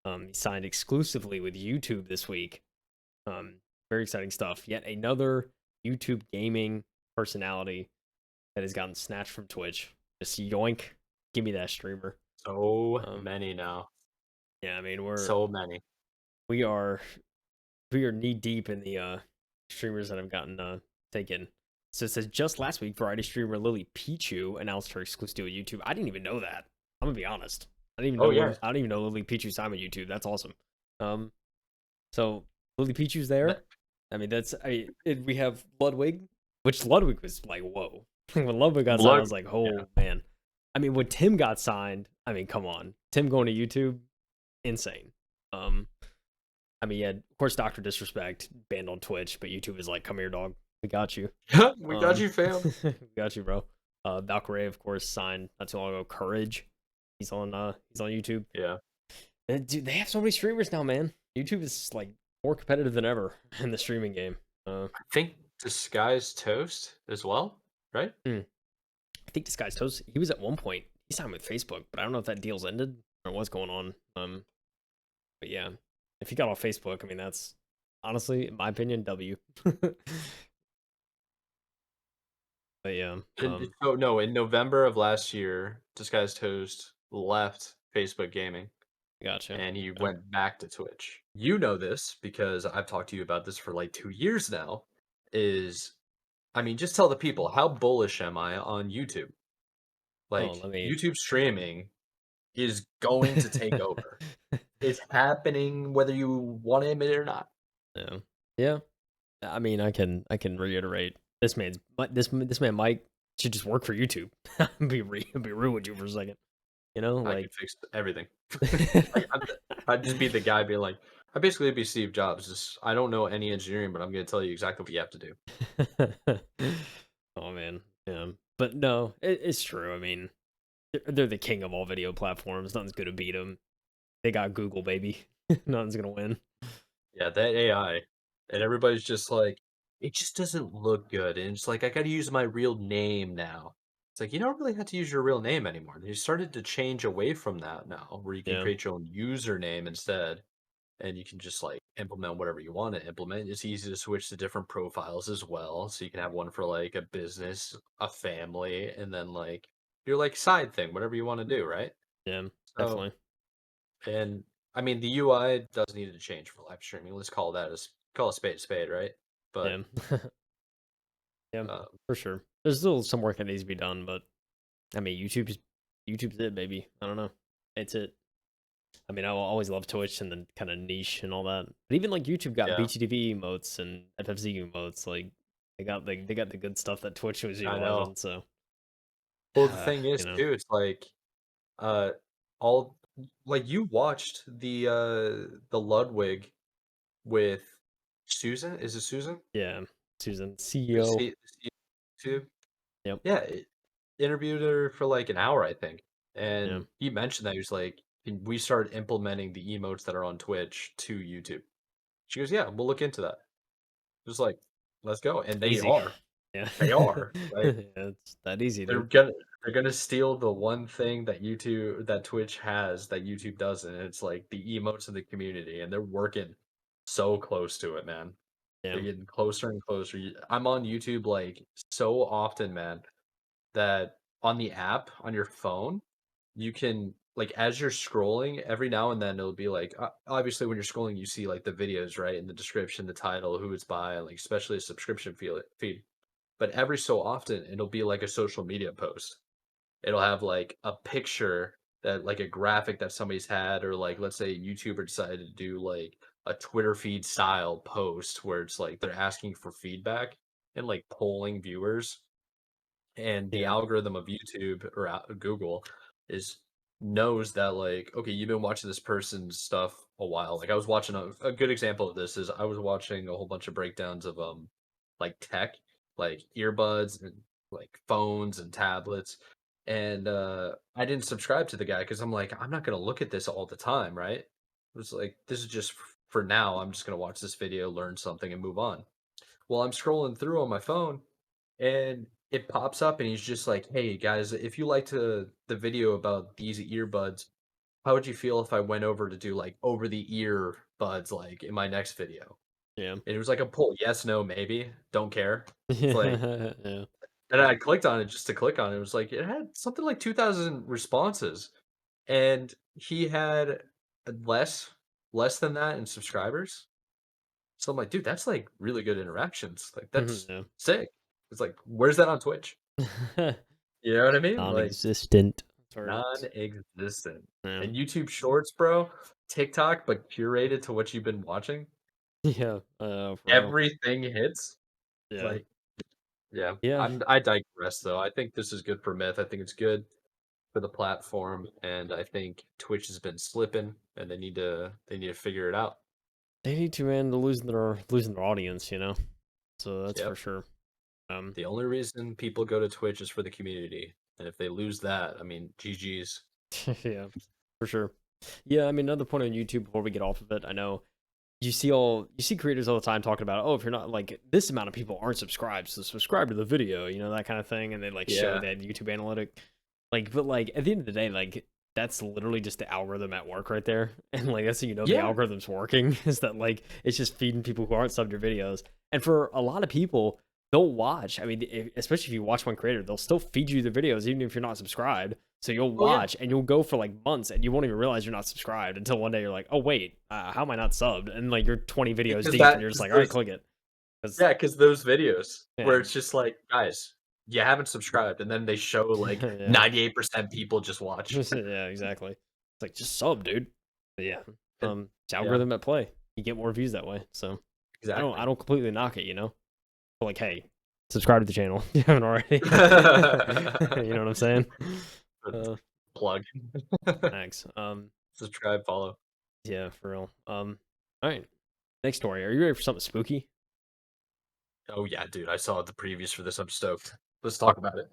he signed exclusively with YouTube this week. Very exciting stuff. Yet another YouTube gaming personality that has gotten snatched from Twitch. Just yoink, give me that streamer. so Um, many now, yeah, I mean so many. we are we are knee deep in the streamers that have gotten taken. So it says just last week, variety streamer Lily Pichu announced her exclusive deal with YouTube. I didn't even know that. I'm gonna be honest. I didn't even Oh know yeah. I don't even know Lily Pichu's time on YouTube. That's awesome. Um, so Lily Pichu's there. That- I mean, we have Ludwig, which Ludwig was like, whoa. When Ludwig got signed, I Blood. was like, Yeah. oh man. I mean, when Tim got signed, I mean, come on, Tim going to YouTube, insane. Um, I mean, yeah, of course, Doctor Disrespect banned on Twitch, but YouTube is like, come here, dog, we got you. We got you, fam. We got you, bro. Valkyrie, of course, signed not too long ago. Courage, he's on YouTube. Yeah. Dude, they have so many streamers now, man. YouTube is like more competitive than ever in the streaming game. I think Disguised Toast as well, right? Hmm. I think Disguised Toast, he was at one point, he signed with Facebook, but I don't know if that deal's ended or what's going on. But yeah, if he got off Facebook, I mean, that's honestly, in my opinion, W. But yeah, Oh no, in November of last year, Disguised Toast left Facebook Gaming gotcha. and he Okay. went back to Twitch. You know this because I've talked to you about this for like 2 years now. Is I mean, just tell the people how bullish am I on YouTube? Oh, Like let me. YouTube streaming is going to take over. It's happening whether you want to admit it or not. Yeah, yeah. I mean, I can reiterate this man Mike should just work for YouTube. Be real with you for a second. You know, I like could fix everything. Like, I'd just be the guy being like, I basically be Steve Jobs. Just I don't know any engineering, but I'm going to tell you exactly what you have to do. oh man, yeah. But no, it's true. I mean, they're the king of all video platforms. Nothing's gonna beat them. They got Google, baby. Nothing's gonna win. Yeah, that AI, and everybody's just like, it just doesn't look good, and it's like I got to use my real name now. It's like you don't really have to use your real name anymore. They started to change away from that now, where you can Yeah, create your own username instead. And you can just like implement whatever you want to implement. It's easy to switch to different profiles as well. So you can have one for like a business, a family, and then like your like side thing, whatever you want to do, right? yeah, So, definitely. and I mean, the UI does need to change for live streaming. Let's call that call a spade, right? But Yeah, yeah, um, for sure. There's still some work that needs to be done, but I mean, YouTube's it, baby. I don't know. It's it. I mean, I will always love Twitch and the kind of niche and all that. But even like YouTube got yeah, BTTV emotes and FFZ emotes. Like they got the good stuff that Twitch was I know. utilizing. So Well, the thing you is know, too, it's like uh, all like you watched the Ludwig with Susan. Is it Susan? yeah. Susan, The CEO. C YouTube? Yep. Yeah, interviewed her for, like, an hour, I think, Yeah. and he mentioned that he was like, "And we started implementing the emotes that are on Twitch to YouTube." She goes, "Yeah, we'll look into that." Just like, "Let's go," and they Easy. are. Yeah. They are, like, yeah, it's that easy, they're dude. gonna they're gonna steal the one thing that Twitch has that YouTube doesn't, and it's, like, the emotes in the community, and they're working so close to it, man. Yeah. They're getting closer and closer. I'm on YouTube, like, so often, man, that on the app on your phone, you can like as you're scrolling, every now and then it'll be like obviously when you're scrolling, you see like the videos, right? In the description, the title, who it's by, like especially a subscription feed. But every so often, it'll be like a social media post. It'll have like a picture that like a graphic that somebody's had, or like let's say a YouTuber decided to do like a Twitter feed style post where it's like they're asking for feedback and like polling viewers, and the Yeah. algorithm of YouTube or Google is knows that like okay, you've been watching this person's stuff a while. Like I was watching a good example of this is I was watching a whole bunch of breakdowns of like tech, like earbuds and like phones and tablets. And I didn't subscribe to the guy because I'm like, I'm not gonna look at this all the time, right? It was like this is just for now. I'm just gonna watch this video, learn something, and move on. Well, I'm scrolling through on my phone and it pops up and he's just like, "Hey guys, if you liked the video about these earbuds, how would you feel if I went over to do like over the ear buds like in my next video?" Yeah. And it was like a poll, yes, no, maybe, don't care. It's like, yeah. and I clicked on it just to click on it. It was like it had something like 2,000 responses, and he had less less than that in subscribers. So I'm like, dude, that's like really good interactions. Like that's yeah. sick. It's like, where's that on Twitch? You know what I mean? Like, Non-existent. It's where it's Non-existent. yeah. And YouTube Shorts, bro, TikTok, but curated to what you've been watching. Yeah, for real. Everything hits. Yeah. Like, yeah. Yeah. I digress though. I think this is good for Myth. I think it's good for the platform, and I think Twitch has been slipping, and they need to figure it out. They need to, man. They're losing their audience, you know? So that's for Yep. sure. Um, The only reason people go to Twitch is for the community, and if they lose that, I mean, GG's. yeah, for sure. Yeah, I mean, another point on YouTube before we get off of it, I know you see creators all the time talking about, oh, if you're not like this amount of people aren't subscribed, so subscribe to the video, that kind of thing, and they like show Yeah. that YouTube analytic, but like at the end of the day, like that's literally just the algorithm at work right there, and like that's how the Yeah. algorithm's working is that like it's just feeding people who aren't subbed your videos, and for a lot of people. They'll watch. I mean, especially if you watch one creator, they'll still feed you the videos even if you're not subscribed. So you'll Oh yeah. watch and you'll go for like months and you won't even realize you're not subscribed until one day you're like, oh wait, how am I not subbed? And like you're 20 videos Because deep and that you're just because like, all right, those click it. 'Cause- yeah, because those videos yeah, where it's just like, guys, you haven't subscribed, and then they show like yeah, 98% people just watch. yeah, exactly. It's like just sub, dude. But yeah, And it's yeah, algorithm at play. You get more views that way. So I don't, exactly. I don't completely knock it, But like, hey, subscribe to the channel if you haven't already. You know what I'm saying? Uh, Plug. thanks. Subscribe, follow. Yeah, for real. All right. Next story. Are you ready for something spooky? Oh yeah, dude, I saw the previews for this. I'm stoked. Let's talk about it.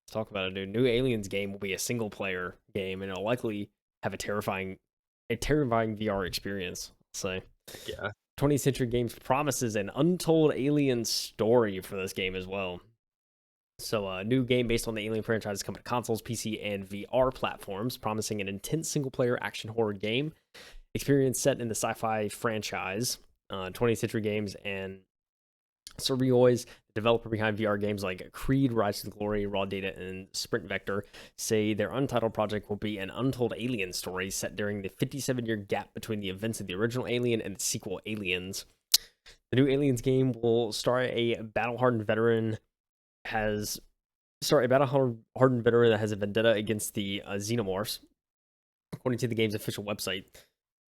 Let's talk about it, dude. New Aliens game will be a single player game, and it'll likely have a terrifying VR experience. Say, Heck yeah. 20th Century Games promises an untold alien story for this game as well. So, a new game based on the Alien franchise is coming to consoles, PC, and VR platforms, promising an intense single-player action horror game experience set in the sci-fi franchise. 20th Century Games and Surviois, the developer behind VR games like Creed, Rise to Glory, Raw Data, and Sprint Vector, say their untitled project will be an untold alien story set during the 57-year gap between the events of the original Alien and the sequel Aliens. The new Aliens game will star a battle-hardened veteran that has a vendetta against the Xenomorphs, according to the game's official website.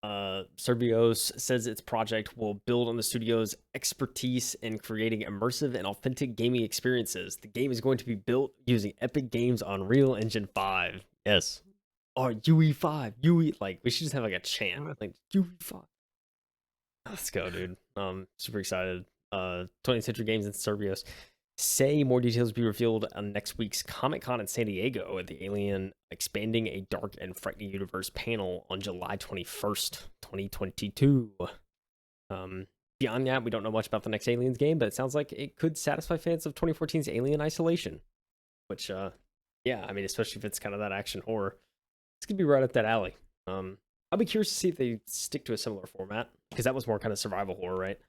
Survios says its project will build on the studio's expertise in creating immersive and authentic gaming experiences. The game is going to be built using Epic Games Unreal Engine 5. Yes. Or UE5. UE, like, we should just have like a chant, like UE5. Let's go, dude. Super excited. 20th Century Games and Survios say more details will be revealed on next week's Comic-Con in San Diego at the Alien Expanding a Dark and Frightening Universe panel on July 21st, 2022. Beyond that, we don't know much about the next Aliens game, but it sounds like it could satisfy fans of 2014's Alien Isolation, which, yeah, I mean, especially if it's kind of that action horror, it's going to be right up that alley. I'll be curious to see if they stick to a similar format, because that was more kind of survival horror, right?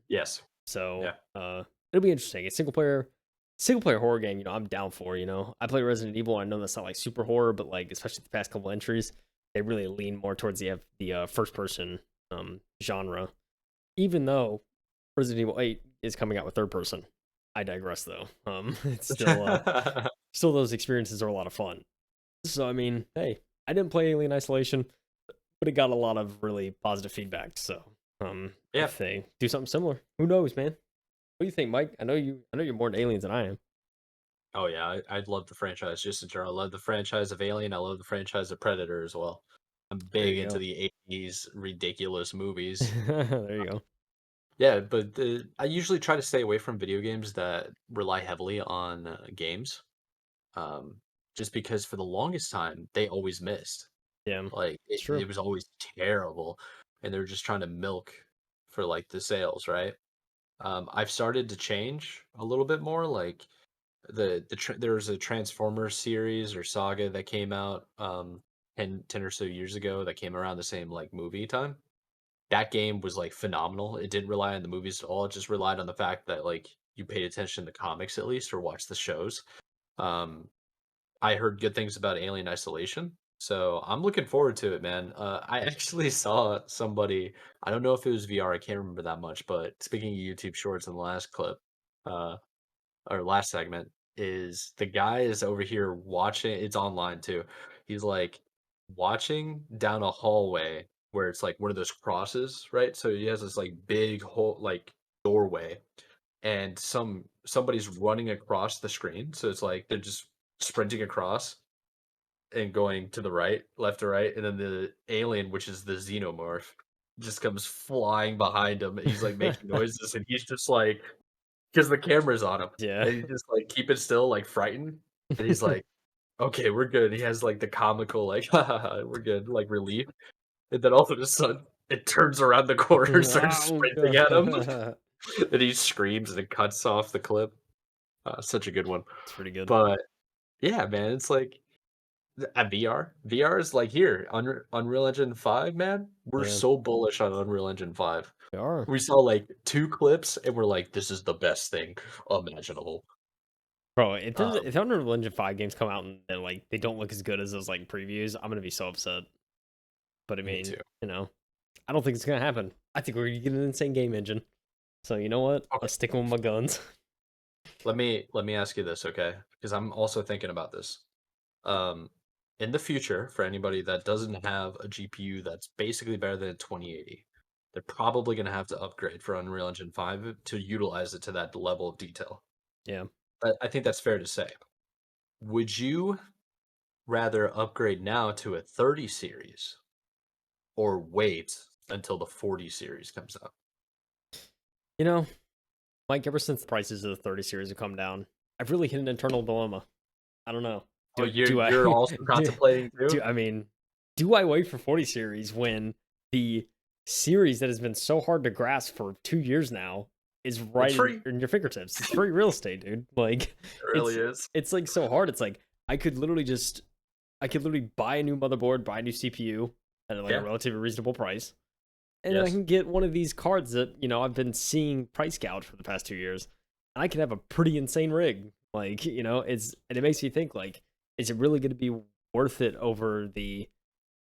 Yes. So, Yeah. It'll be interesting. A single player horror game, I'm down for, I play Resident Evil. I know that's not like super horror, but like, especially the past couple entries, they really lean more towards the first person genre. Even though Resident Evil 8 is coming out with third person. I digress though. It's still those experiences are a lot of fun. So I mean, hey, I didn't play Alien Isolation, but it got a lot of really positive feedback. So Yeah. if they do something similar, who knows, man? What do you think, Mike? I know you're more into aliens than I am. Oh yeah, I love the franchise just in general. I love the franchise of Alien. I love the franchise of Predator as well. I'm There big you into go. the 80s ridiculous movies. There you go. Yeah, but I usually try to stay away from video games that rely heavily on games. Um, just because for the longest time they always missed. Yeah, Like it's it true. was always terrible, and they're just trying to milk for like the sales, right? I've started to change a little bit more. Like there was a Transformers series or saga that came out 10 or so years ago that came around the same like movie time. That game was like phenomenal. It didn't rely on the movies at all. It just relied on the fact that like you paid attention to comics at least or watched the shows. Um, I heard good things about Alien Isolation, so I'm looking forward to it, man. I actually saw somebody. I don't know if it was VR. I can't remember that much. But speaking of YouTube Shorts in the last clip, uh, or last segment, is the guy is over here watching. It's online too. He's like watching down a hallway where it's like one of those crosses, right? So he has this like big hole, like doorway, and somebody's running across the screen. So it's like they're just sprinting across and going to the right, left to right, and then the alien, which is the xenomorph, just comes flying behind him. He's like making noises, and he's just like, because the camera's on him, Yeah. and he's just like keeping still, like frightened, and he's like, "Okay, we're good." He has like the comical, like, "Ha ha ha, we're good," like relief, and then all of a sudden, it turns around the corner and starts Oh sprinting at him, god. and he screams and it cuts off the clip. Such a good one, It's pretty good. but yeah, man, it's like VR. VR is like here, Unreal Engine 5, man. We're Yeah. so bullish on Unreal Engine 5. They are. We saw like 2 clips and we're like, this is the best thing imaginable. Bro, if there's Um, if Unreal Engine 5 games come out and they're like they don't look as good as those like previews, I'm gonna be so upset. But I Me mean, too. I don't think it's gonna happen. I think we're gonna get an insane game engine. So you know what? Okay, I'll stick with my guns. let me ask you this, okay? Because I'm also thinking about this. Um, in the future, for anybody that doesn't have a GPU that's basically better than a 2080, they're probably gonna have to upgrade for Unreal Engine 5 to utilize it to that level of detail. Yeah. I think that's fair to say. Would you rather upgrade now to a 30 series or wait until the 40 series comes out? You know, Mike, ever since the prices of the 30 series have come down, I've really hit an internal dilemma. I don't know. Oh, Do I you're also do, contemplating do too? I mean do I wait for 40 series when the series that has been so hard to grasp for 2 years now is It's right free. in your fingertips? It's free real estate, dude. Like It really is. it's like so hard. It's like I could literally buy a new motherboard, buy a new CPU at like a Yeah. relatively reasonable price, and then I Yes. can get one of these cards that I've been seeing price gouge for the past 2 years, and I can have a pretty insane rig. Like it makes you think like, is it really going to be worth it over the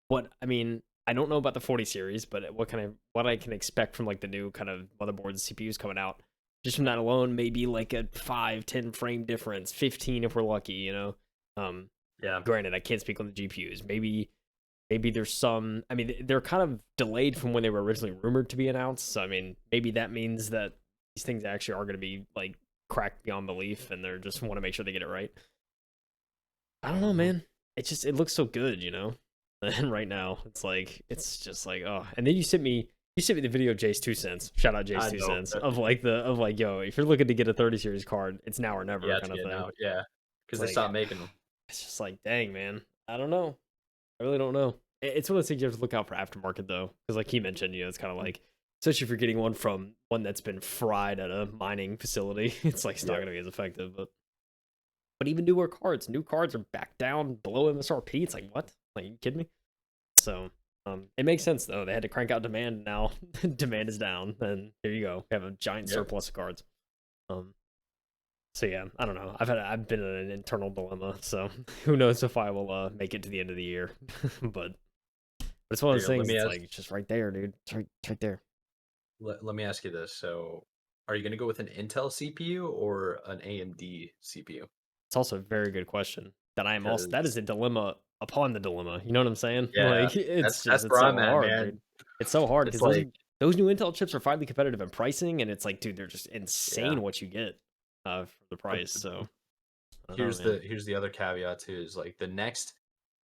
what? I mean, I don't know about the 40 series, but what I can expect from like the new kind of motherboards and CPUs coming out. Just from that alone, maybe like a 5-10 frame difference, 15 if we're lucky. Um, Yeah. Granted, I can't speak on the GPUs. Maybe there's some. I mean, they're kind of delayed from when they were originally rumored to be announced. So I mean, maybe that means that these things actually are going to be like cracked beyond belief, and they're just want to make sure they get it right. I don't know, Mhm. man. It looks so good. And right now, it's just like oh. And then you sent me the video of Jace 2 cents. Shout out Jace I two know. cents of like yo, if you're looking to get a 30 series card, it's now or You never have to kind of get it thing. out. Yeah. Because It's they like stopped making them. it's just like dang man. I don't know. I really don't know. It's one of those things you have to look out for aftermarket though, because like he mentioned, it's kind of like, especially if you're getting one from one that's been fried at a mining facility, it's like it's not Yeah. gonna be as effective. But even newer cards, new cards are back down below MSRP. It's like what? Like you kidding me? So it makes sense though. They had to crank out demand. Now demand is down, and there you go. We have a giant Yep. surplus of cards. Um, so yeah, I don't know. I've been in an internal dilemma. So who knows if I will make it to the end of the year, but it's one of Here, those let things. me It's ask. like it's just right there, dude. It's right there. Let me ask you this. So, are you going to go with an Intel CPU or an AMD CPU? It's also a very good question that I am also. That is Because a dilemma upon the dilemma. You know what I'm saying? yeah, Like that's it's where so I'm at, hard, man. dude. It's so hard It's because like, those new Intel chips are finally competitive in pricing, and it's like, dude, they're just yeah. insane what you get for the But price. So I don't know, here's man. the other caveat too is like the next.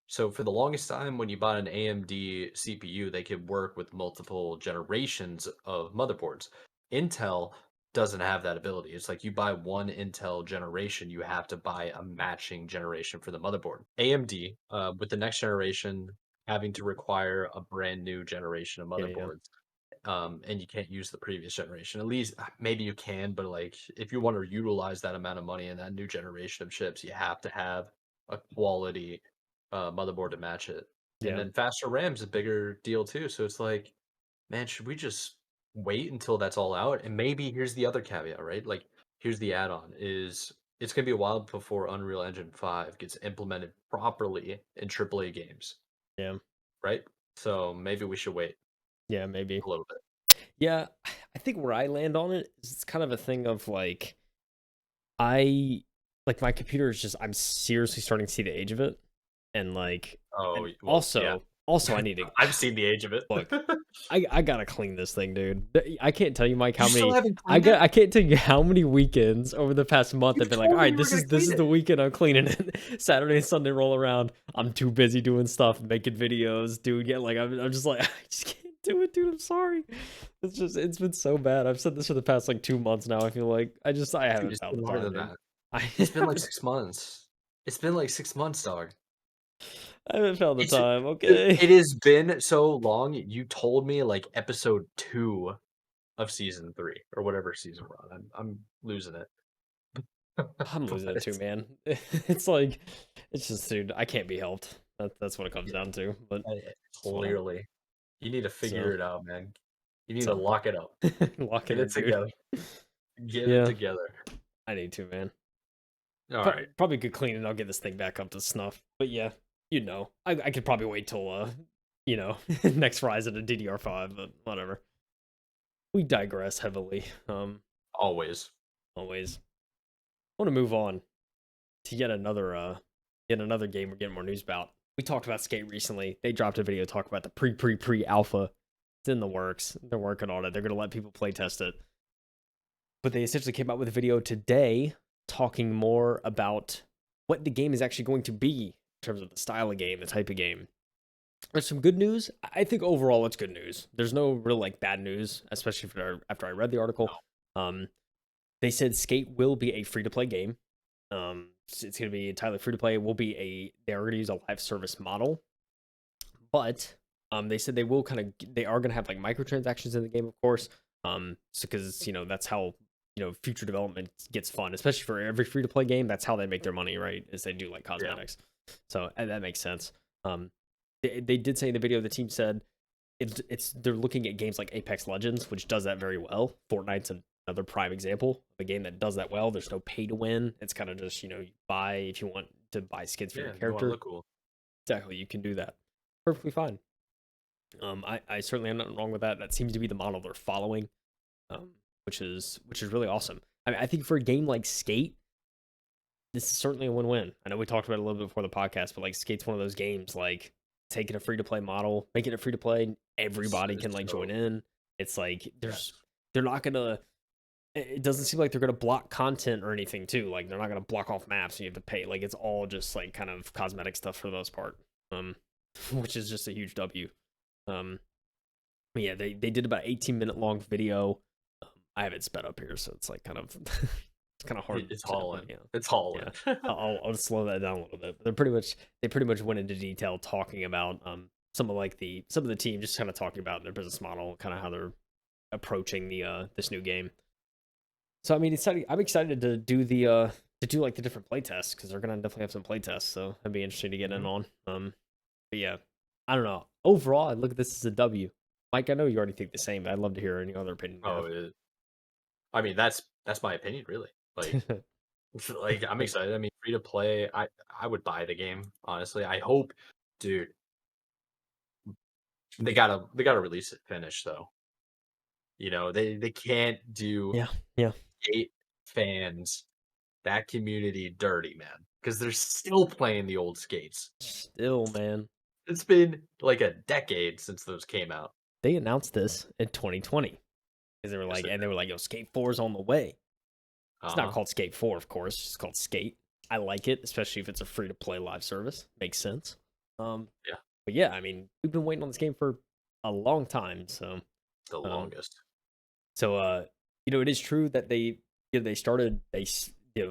So for the longest time, when you bought an AMD CPU, they could work with multiple generations of motherboards. Intel doesn't have that ability. It's like you buy one Intel generation, you have to buy a matching generation for the motherboard. AMD, with the next generation having to require a brand new generation of Yeah, yeah, motherboards, and you can't use the previous generation. At least maybe you can, but like if you want to utilize that amount of money in that new generation of chips, you have to have a quality motherboard to match it. And yeah, then faster RAM's a bigger deal too. So it's like, man, should we just wait until that's all out? And maybe here's the other caveat, right? Like here's the add-on is it's gonna be a while before Unreal Engine 5 gets implemented properly in AAA games, yeah, right? So maybe we should wait yeah. Maybe. a little bit. Yeah, I think where I land on it is it's kind of a thing of like I like my computer is just I'm seriously starting to see the age of it, and Oh, and well, yeah. also I need to I've seen the age of it. look. I gotta clean this thing, dude. I can't tell you, Mike, You how still many haven't cleaned it? I can't tell you how many weekends over the past month You I've been like, all told me right, you were gonna this clean is it. the weekend I'm cleaning it. Saturday and Sunday roll around. I'm too busy doing stuff, making videos, dude. Yeah, like I'm just like I just can't do it, dude. I'm sorry. It's been so bad. I've said this for the past like 2 months now. I feel like I Dude, haven't it's found been the longer time, than dude. that. I It's been like haven't 6 months. It's been like 6 months, dog. I haven't found the It's time. Dude, Okay. it has been so long, you told me, like, episode 2 of season 3 or whatever season we're on. I'm losing it. I'm losing it too, But, man. It's like, it's just, dude, I can't be helped. That's what it comes yeah, down to. But I that's what I, clearly. You need to so, figure it out, man. You need to so lock it up. lock it Get it in, dude. together. Get it Yeah, together. I need to, man. Alright. Probably good clean, and I'll get this thing back up to snuff. But yeah, I could probably wait till next rise at a DDR5, but whatever. We digress heavily. Always. Always. I want to move on to yet another game we're getting more news about. We talked about Skate recently. They dropped a video talk about the pre alpha. It's in the works. They're working on it. They're gonna let people play test it. But they essentially came out with a video today talking more about what the game is actually going to be in terms of the style of game, the type of game. There's some good news. I think overall it's good news. There's no real like bad news, especially after I read the article. Um, they said Skate will be a free to play game. It's going to be entirely free to play. It will be they're going to use a live service model, but they said they are going to have like microtransactions in the game, of course. So because that's how future development gets fun, especially for every free to play game. That's how they make their money, right? Is they do like Yeah. cosmetics. So and that makes sense. They did say in the video, the team said they're looking at games like Apex Legends, which does that very well. Fortnite's another prime example of a game that does that well. There's no pay to win. It's kind of just you buy if you want to buy skins for Yeah, your you wanna character. look cool. Exactly, you can do that perfectly fine. I certainly have nothing wrong with that. That seems to be the model they're following, which is really awesome. I think for a game like Skate, this is certainly a win-win. I know we talked about it a little bit before the podcast, but like Skate's one of those games like taking a free-to-play model, making it free-to-play, everybody can It's like join so in. It's like yes. they're not gonna. It doesn't seem like they're gonna block content or anything too. Like they're not gonna block off maps. And you have to pay. Like it's all just like kind of cosmetic stuff for the most part. Which is just a huge W. Yeah, they did about 18-minute long video. I have it sped up here, so it's like kind of it's kind of hard. It's to, hauling. yeah, It's hauling. yeah. I'll slow that down a little bit. But they pretty much went into detail talking about some of the team, just kind of talking about their business model, kind of how they're approaching the this new game. So I mean, I'm excited to do like the different playtests because they're gonna definitely have some playtests. So that'd be interesting to get in Mhm. on. But yeah, I don't know. Overall, I look at this as a W. Mike, I know you already think the same, but I'd love to hear any other opinion you Oh, I mean, that's my opinion, really. Like have. like, I'm excited. I mean, free to play, I would buy the game, honestly. I hope dude, they gotta release it finished, though. They can't do Yeah, yeah. 8 fans, that community dirty, man, because 'cause they're still playing the old skates. Still, man. It's been, like, a decade since those came out. They announced this in 2020 because Yes, it they were like, "Yo, Skate 4 is on the way." It's not Uh-huh. called Skate 4, of course. It's called Skate. I like it, especially if it's a free to play live service. Makes sense. Um, Yeah, but yeah, I mean, we've been waiting on this game for a long time. the Um, longest. so it is true that they started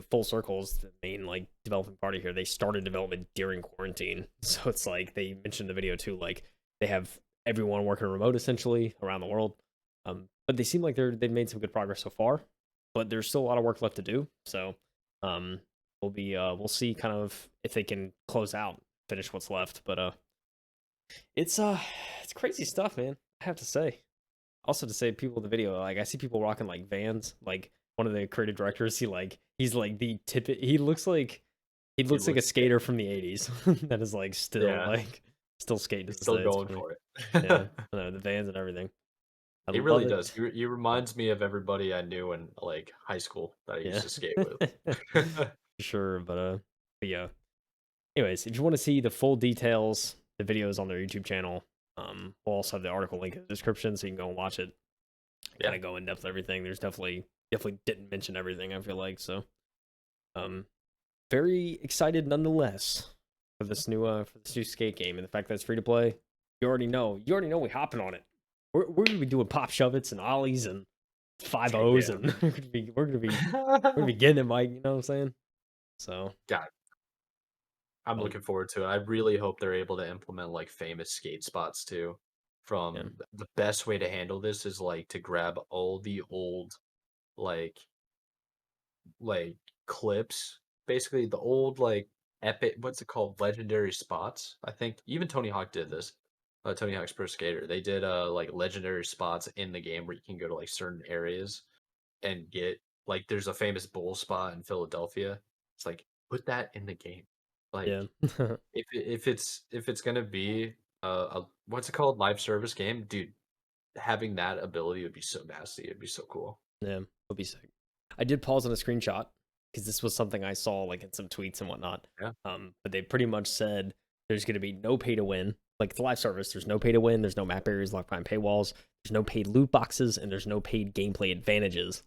full circles. The main like developing party here. They started development during quarantine, so it's like they mentioned in the video too. Like they have everyone working remote essentially around the world. But they seem like they've made some good progress so far. But there's still a lot of work left to do. So um, we'll see kind of if they can close out, finish what's left. But it's it's crazy stuff, man. I have to say. Also to say people in the video, like I see people rocking like Vans, like one of the creative directors, he's like the tip he He looks like a looks skater from the 80s that is like Yeah, still skating to he's this still day. It's going funny. for Yeah, it. I know, the Vans and everything. I He love really does. it. He reminds me of everybody I knew in, like, high school that I used Yeah. to skate with. sure. But yeah. Anyways, if you want to see the full details, the videos on their YouTube channel, we'll also have the article link in the description, so you can go and watch it. Kind Yeah. of go in depth with everything. There's definitely didn't mention everything. I feel like so. Very excited nonetheless for this new skate game and the fact that it's free to play. You already know we're hopping on it. We're gonna be doing pop shove-its and ollies and 5-0s Yeah. and we're gonna be getting it, Mike. You know what I'm saying? So God, I'm um, looking forward to it. I really hope they're able to implement like famous skate spots too. yeah, The best way to handle this is like to grab all the old like like clips, basically the old like epic, what's it called, legendary spots. I think even Tony Hawk did this. Tony Hawk's Pro Skater. They did like legendary spots in the game where you can go to like certain areas and get like there's a famous bull spot in Philadelphia. It's like put that in the game. Like yeah, if it's gonna be a what's it called, live service game, dude, having that ability would be so nasty. It'd be so cool. yeah. It'll be sick. I did pause on a screenshot because this was something I saw like in some tweets and whatnot. Yeah. But they pretty much said there's going to be no pay to win. Like the live service, there's no pay to win. There's no map areas locked behind paywalls. There's no paid loot boxes, and there's no paid gameplay advantages.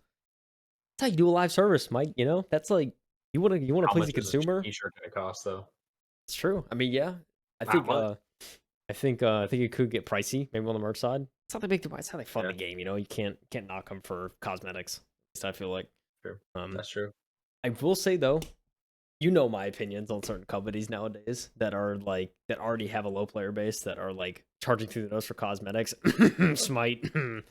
That's how you do a live service, Mike. You know, that's like you want to How please the much is a consumer. t-shirt gonna cost though? It's true. I mean, yeah. I Not think much. I think it could get pricey, maybe on the merch side. It's how they make it's how they fund Yeah, the game. You know, you can't knock them for cosmetics. At least I feel like. true. Um, That's true. I will say though, you know my opinions on certain companies nowadays that are like that already have a low player base that are like charging through the nose for cosmetics. Smite, you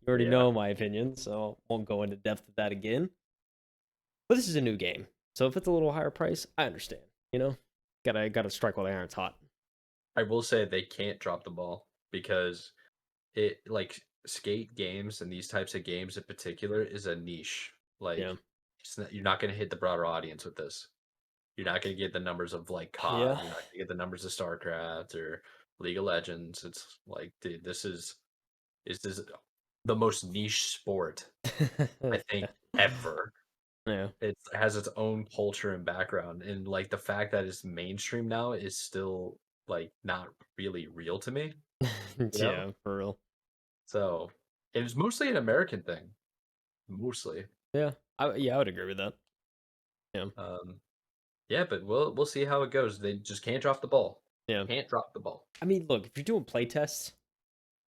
already Yeah. know my opinion, so won't go into depth with that again. But this is a new game, so if it's a little higher price, I understand. You know, gotta strike while the iron's hot. I will say they can't drop the ball because it like skate games and these types of games in particular is a niche. Yeah, Like you're not gonna hit the broader audience with this. You're not gonna get the numbers of like yeah. COD. You're not gonna get the numbers of StarCraft or League of Legends. It's like, dude, this is the most niche sport I think ever. Yeah, It has its own culture and background, and like the fact that it's mainstream now is still like not really real to me, you know? yeah, for real. So it was mostly an American thing, mostly. Yeah, I would agree with that. Yeah, Um, yeah, but we'll see how it goes. They just can't drop the ball. yeah. Can't drop the ball. I mean, look, if you're doing play tests,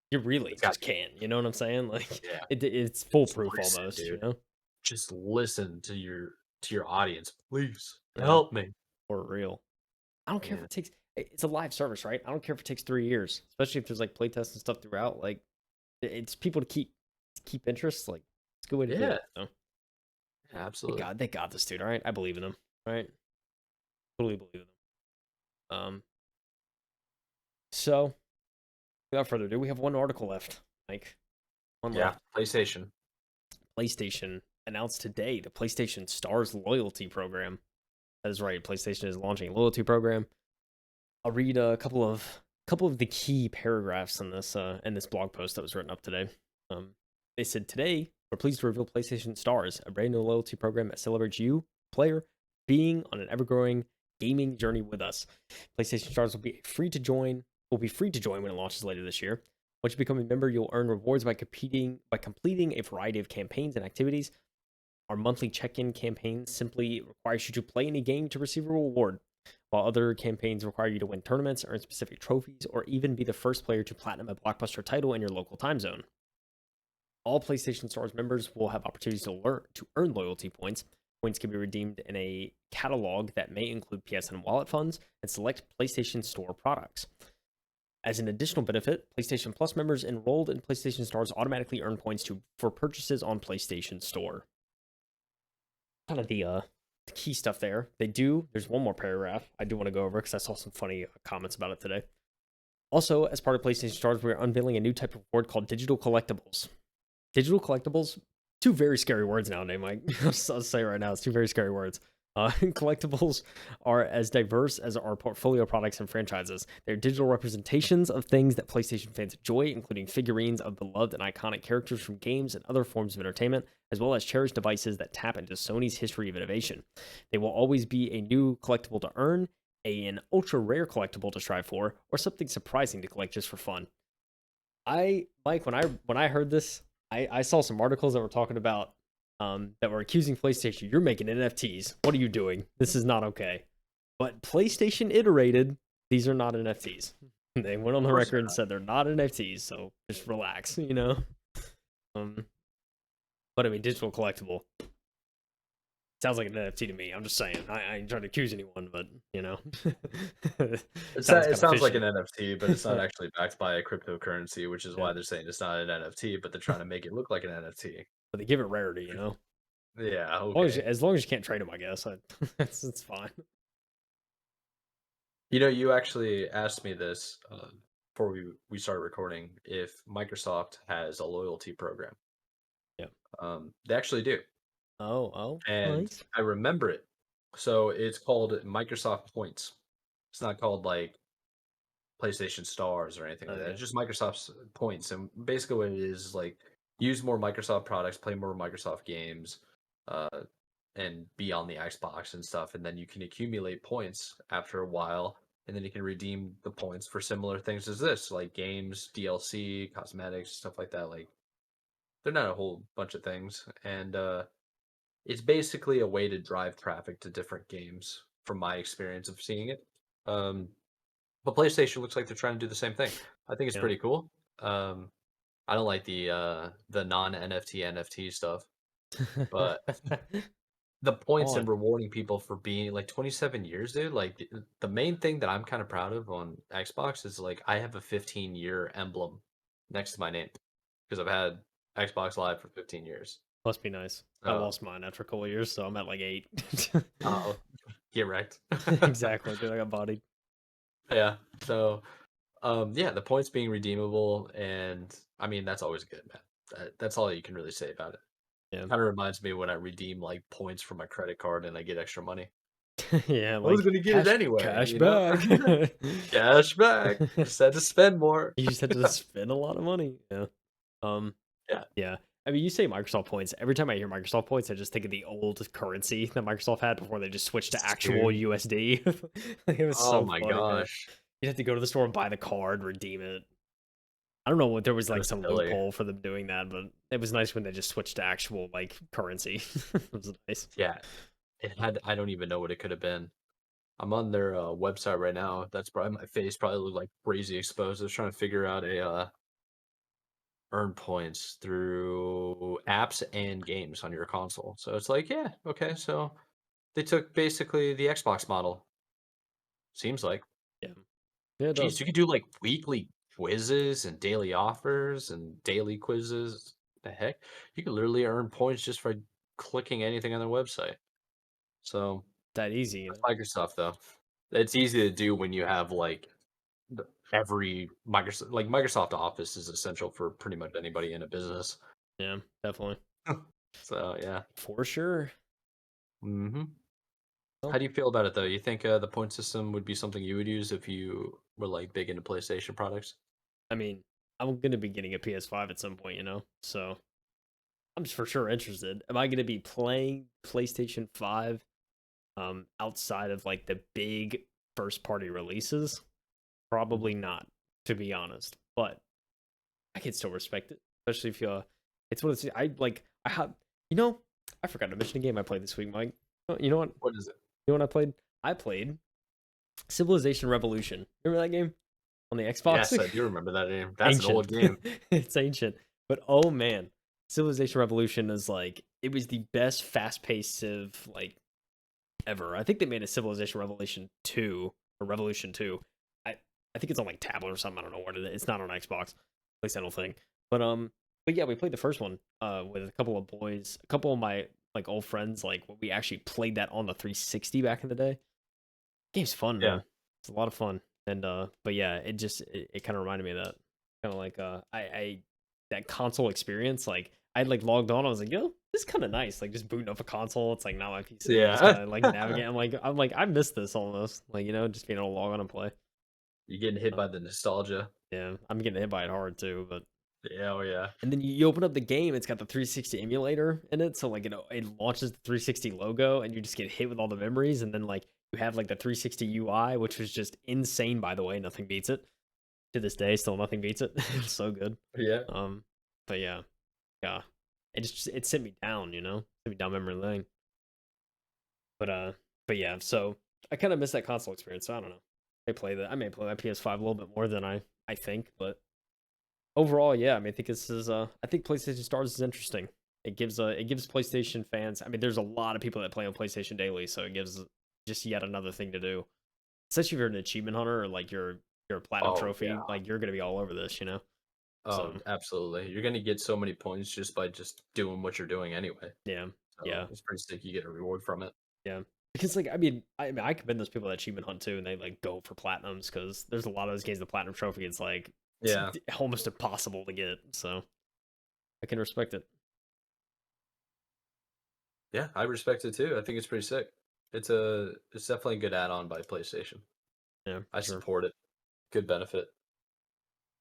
you really It's got just can. You know what I'm saying? Like, yeah. it's Just foolproof listen, almost. You dude. know? Just listen to your audience, please Yeah, help me. for real. I don't care if Yeah, it takes. It's a live service, right? I don't care if it takes 3 years, especially if there's like play tests and stuff throughout. Like, it's people to keep interest. Like, it's a good way to do yeah, it. So, absolutely. they got this dude. All right, I believe in them. All right, totally believe in them. So without further ado, we have one article left. Like, one Yeah, left. PlayStation. PlayStation announced today the PlayStation Stars loyalty program. That is right. PlayStation is launching a loyalty program. I'll read a couple of the key paragraphs in this blog post that was written up today. They said today we're pleased to reveal PlayStation Stars, a brand new loyalty program that celebrates you, player, being on an ever-growing gaming journey with us. PlayStation Stars will be free to join. Will be free to join when it launches later this year. Once you become a member, you'll earn rewards by completing a variety of campaigns and activities. Our monthly check-in campaign simply requires you to play any game to receive a reward, while other campaigns require you to win tournaments, earn specific trophies, or even be the first player to platinum a blockbuster title in your local time zone. All PlayStation Stars members will have opportunities to earn loyalty points. Points can be redeemed in a catalog that may include PSN wallet funds and select PlayStation Store products. As an additional benefit, PlayStation Plus members enrolled in PlayStation Stars automatically earn points for purchases on PlayStation Store. Kind of the key stuff there. There's one more paragraph I do want to go over because I saw some funny comments about it today. Also, as part of PlayStation Stars, we're unveiling a new type of reward called digital collectibles. Digital collectibles, two very scary words nowadays, Mike. I'll say right now, it's two very scary words. Collectibles are as diverse as our portfolio products and franchises. They're digital representations of things that PlayStation fans enjoy, including figurines of beloved and iconic characters from games and other forms of entertainment, as well as cherished devices that tap into Sony's history of innovation. They will always be a new collectible to earn, an ultra rare collectible to strive for, or something surprising to collect just for fun. Mike, when I heard this, I saw some articles that were talking about that were accusing PlayStation, you're making NFTs. What are you doing? This is not okay. But PlayStation iterated, these are not NFTs. They went on the record and said they're not NFTs, so just relax, you know? But I mean, digital collectible. Sounds like an NFT to me. I'm just saying. I ain't trying to accuse anyone, but, you know. It sounds like an NFT, but it's not actually backed by a cryptocurrency, which is why they're saying it's not an NFT, but they're trying to make it look like an NFT. But they give it rarity, you know? Yeah, okay. As long as you can't trade them, I guess. It's fine. You know, you actually asked me this before we started recording if Microsoft has a loyalty program. Yeah. They actually do. Oh, And nice. I remember it. So it's called Microsoft Points. It's not called like PlayStation Stars or anything like that. Okay. It's just Microsoft's points. And basically what it is like use more Microsoft products, play more Microsoft games, uh, and be on the Xbox and stuff. And then you can accumulate points after a while. And then you can redeem the points for similar things as this, like games, DLC, cosmetics, stuff like that. Like they're not a whole bunch of things. And it's basically a way to drive traffic to different games from my experience of seeing it. Um, but PlayStation looks like they're trying to do the same thing. I think it's Yeah. pretty cool. I don't like the non NFT stuff, but the points and On. rewarding people for being like 27 years, dude. Like the main thing that I'm kind of proud of on Xbox is like I have a 15-year emblem next to my name because I've had Xbox Live for 15 years. Must be nice. I So, lost mine after a couple of years, so I'm at like 8. oh, get wrecked. Exactly, dude. I got bodied. Yeah. So, yeah, the points being redeemable, and I mean that's always good, man. That's all you can really say about it. Yeah. Kind of reminds me when I redeem like points from my credit card and I get extra money. Yeah, I was like gonna get it anyway, cash you know? back. Cash back. Just had to spend more. You just had to spend a lot of money. Yeah. Um, Yeah. yeah. I mean, you say Microsoft points. Every time I hear Microsoft points, I just think of the old currency that Microsoft had before they just switched to actual Dude. USD. Like, it was Oh so my funny, man. gosh. You'd have to go to the store and buy the card, redeem it. I don't know what there was That like was some silly. loophole for them doing that, but it was nice when they just switched to actual like currency. It was nice. Yeah. It had I don't even know what it could have been. I'm on their website right now. That's probably my face probably looked like crazy exposed. I was trying to figure out a earn points through apps and games on your console. So it's like, yeah, okay. So they took basically the Xbox model. Seems like. Yeah. Yeah, it Geez, does. you could do like weekly quizzes and daily offers and daily quizzes. The heck? You could literally earn points just by clicking anything on their website. So That easy, you that's know. Microsoft though. It's easy to do when you have like every Microsoft Office is essential for pretty much anybody in a business. Yeah, definitely. So yeah. For sure. Hmm. Well, How do you feel about it though? You think the point system would be something you would use if you were like big into PlayStation products? I mean, I'm gonna be getting a PS5 at some point, you know. So I'm just for sure interested. Am I gonna be playing PlayStation 5 outside of like the big first party releases? Probably not, to be honest. But I can still respect it, especially if it's one of the I like. I have, you know, I forgot to mention a game I played this week, Mike. You know what? What is it? You know what I played? I played Civilization Revolution. Remember that game on the Xbox? Yes, I do remember that game. That's an Ancient. old game. It's ancient, but oh man, Civilization Revolution is like it was the best fast-paced civ like ever. I think they made a Civilization Revolution 2 or Revolution 2. I think it's on like tablet or something. I don't know what it is. It's not on Xbox. At least I don't think. But yeah, we played the first one with a couple of boys, a couple of my like old friends. Like we actually played that on the 360 back in the day. Game's fun, Yeah. man. It's a lot of fun. And but yeah, it kind of reminded me of that. Kind of like I that console experience. Like I like logged on. I was like, yo, this is kind of nice. Like just booting up a console. It's like not my PC. Just Yeah. kind of like navigate. I'm like, I miss this almost. Like just being able to log on and play. You're getting hit Uh, by the nostalgia. yeah, I'm getting hit by it hard too. But Yeah, oh yeah. and then you open up the game. It's got the 360 emulator in it, so like it launches the 360 logo, and you just get hit with all the memories. And then like you have like the 360 UI, which was just insane. By the way, nothing beats it to this day. Still, nothing beats it. It's so good. Yeah. Um, but yeah, yeah, it sent me down. Sent me down memory lane. But yeah, so I kind of miss that console experience. So I don't know. I may play that PS5 a little bit more than I think, but overall, yeah. I mean, I think this is I think PlayStation Stars is interesting. It gives PlayStation fans. I mean, there's a lot of people that play on PlayStation daily, so it gives just yet another thing to do. Especially if you're an achievement hunter or like you're a platinum Oh trophy, yeah. like you're gonna be all over this. Oh, So absolutely. You're gonna get so many points just by just doing what you're doing anyway. yeah, So yeah, it's pretty sick. You get a reward from it. yeah. Because like I commend those people that achievement hunt too, and they like go for platinums because there's a lot of those games. The platinum trophy, it's Yeah. almost impossible to get. So I can respect it. Yeah, I respect it too. I think it's pretty sick. It's definitely a good add-on by PlayStation. Yeah, I for sure. support it. Good benefit.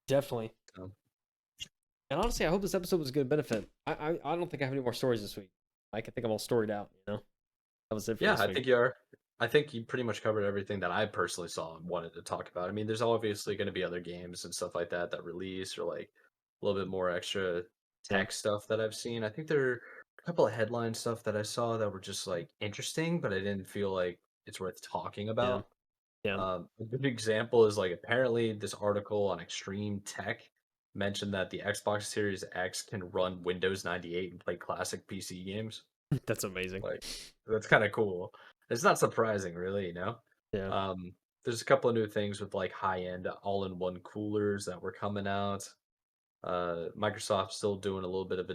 Definitely. Um, And honestly, I hope this episode was a good benefit. I don't think I have any more stories this week. I think I'm all storied out. That was it for yeah, this I week. think you are. I think you pretty much covered everything that I personally saw and wanted to talk about. I mean, there's obviously going to be other games and stuff like that that release or like a little bit more extra Yeah, tech stuff that I've seen. I think there are a couple of headline stuff that I saw that were just like interesting, but I didn't feel like it's worth talking yeah, about. yeah. A good example is like apparently this article on Extreme Tech mentioned that the Xbox Series X can run Windows 98 and play classic PC games. That's amazing. Like that's kind of cool. It's not surprising, really. Yeah, Um, there's a couple of new things with like high-end all-in-one coolers that were coming out. Microsoft's still doing a little bit of a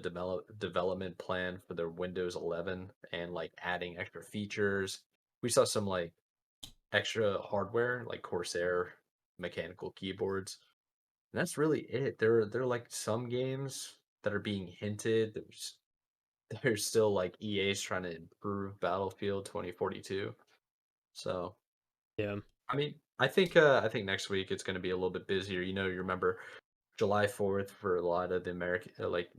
development plan for their Windows 11 and like adding extra features. We saw some like extra hardware like Corsair mechanical keyboards. And that's really it. There are like some games that are being hinted. There's still like EA's trying to improve Battlefield 2042. So yeah, I mean, I think next week it's going to be a little bit busier. You remember July 4th for a lot of the American like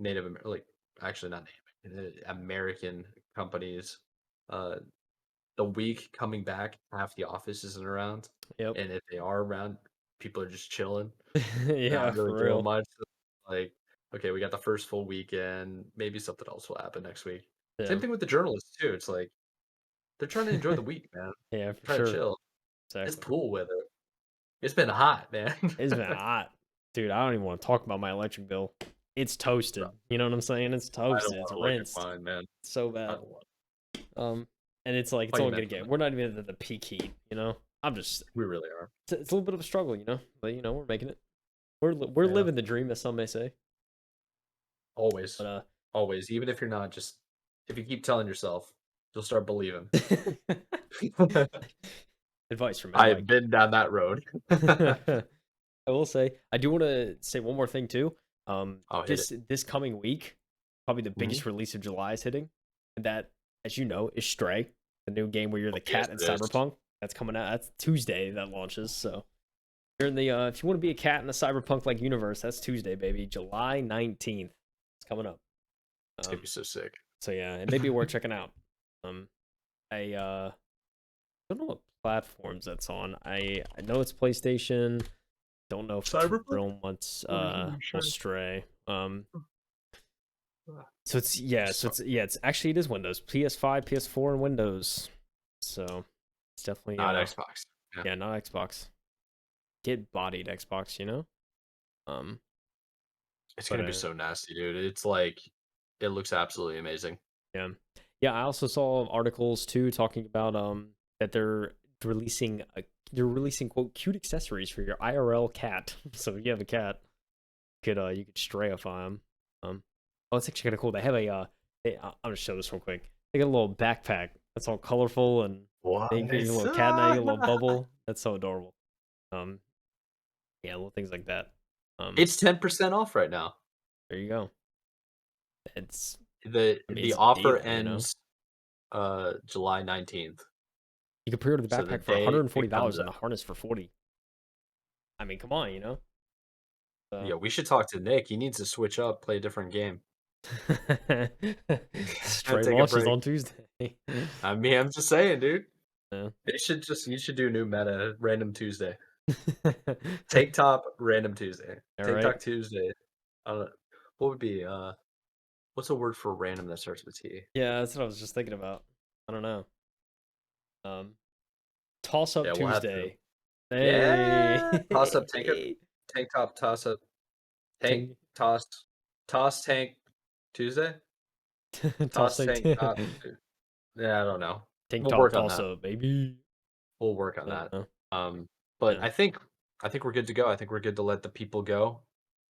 like actually not Native American companies. Uh, the week coming back, half the office isn't around, yep. and if they are around, people are just chilling, Yeah, not really for doing real. much. So, like, okay, we got the first full weekend. Maybe something else will happen next week. Yeah, Same thing with the journalists too. It's like they're trying to enjoy the week, man. yeah, for Try to sure. chill. It's Exactly. pool weather. It's been hot, man. It's been hot, dude. I don't even want to talk about my electric bill. It's Bro, toasted. You know what I'm saying? It's I don't toasted. It's want electric rinsed. mine, man. It's so I bad. don't want. And it's like Oh, it's you only gonna mentioned get. it. We're not even at the peak heat. I'm just. We really are. It's a little bit of a struggle. But we're making it. We're Yeah, living the dream, as some may say. always, But always. Even if you're not, just if you keep telling yourself, you'll start believing. advice from Mad I've Mike. been down that road. I will say I do want to say one more thing too. I'll hit it. This coming week, probably the Mhm. biggest release of July is hitting, and that, as you know, is Stray, the new game where you're the Yes, cat in it is. Cyberpunk. That's coming out. That's Tuesday that launches. So you're in the if you want to be a cat in a cyberpunk like universe, that's Tuesday, baby, July 19th. It's coming up. It's gonna Um, be so sick. so yeah, it may be worth checking out. Um, I don't know what platforms that's on. I know it's PlayStation. Don't know if it's Cyberpunk? real once Let me will check. Stray. Ah, So it's yeah, so- it's actually it is Windows, PS5, PS4, and Windows. So it's definitely Not Xbox. Yeah. yeah, not Xbox. Get bodied Xbox. Um, It's but gonna be so nasty, dude. It's like it looks absolutely amazing. yeah, yeah. I also saw articles too talking about that releasing they're releasing quote cute accessories for your IRL cat. So if you have a cat, you could strayify them. Oh, it's actually kind of cool. They have I'm gonna show this real quick. They got a little backpack that's all colorful and What? they get your little cat now, your little bubble. That's so adorable. Um, yeah, little things like that. It's 10% off right now. There you go. it's The I mean, the it's a offer deal, you know? ends July 19th. You can pre-order the So the backpack for day it comes $140 and out. the harness for 40. I mean, come on, you know? Yeah, So we should talk to Nick. He needs to switch up, play a different game. Stray Take a launches break. on Tuesday. I mean, I'm just saying, dude. Yeah. You should do new meta random Tuesday. Tank top random Tuesday. All Tank right. top Tuesday. What would be what's a word for random that starts with T? Yeah, that's what I was just thinking about. I don't know. Um, Toss Up Yeah, we'll have to. Tuesday. Hey. Yeah. Toss up tank top toss up tank Tank, toss tank Tuesday? toss Toss tank, tank top yeah, I don't know. tank We'll top work on toss that. up, baby. We'll work on I don't that. know. But Yeah, I think we're good to go. I think we're good to let the people go.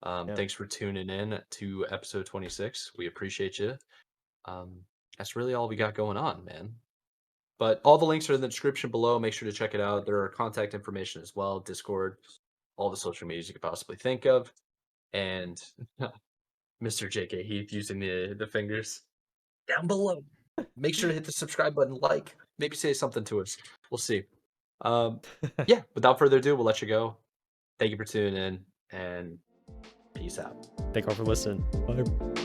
yeah, Thanks for tuning in to episode 26. We appreciate you. Um, that's really all we got going on, man. But all the links are in the description below. Make sure to check it out. There are contact information as well, Discord, all the social medias you could possibly think of. And Mr. JK Heath using the fingers down below. Make sure to hit the subscribe button, like, maybe say something to us. We'll see. Um, yeah, without further ado, we'll let you go. Thank you for tuning in and peace out. Thank you all for listening. Bye.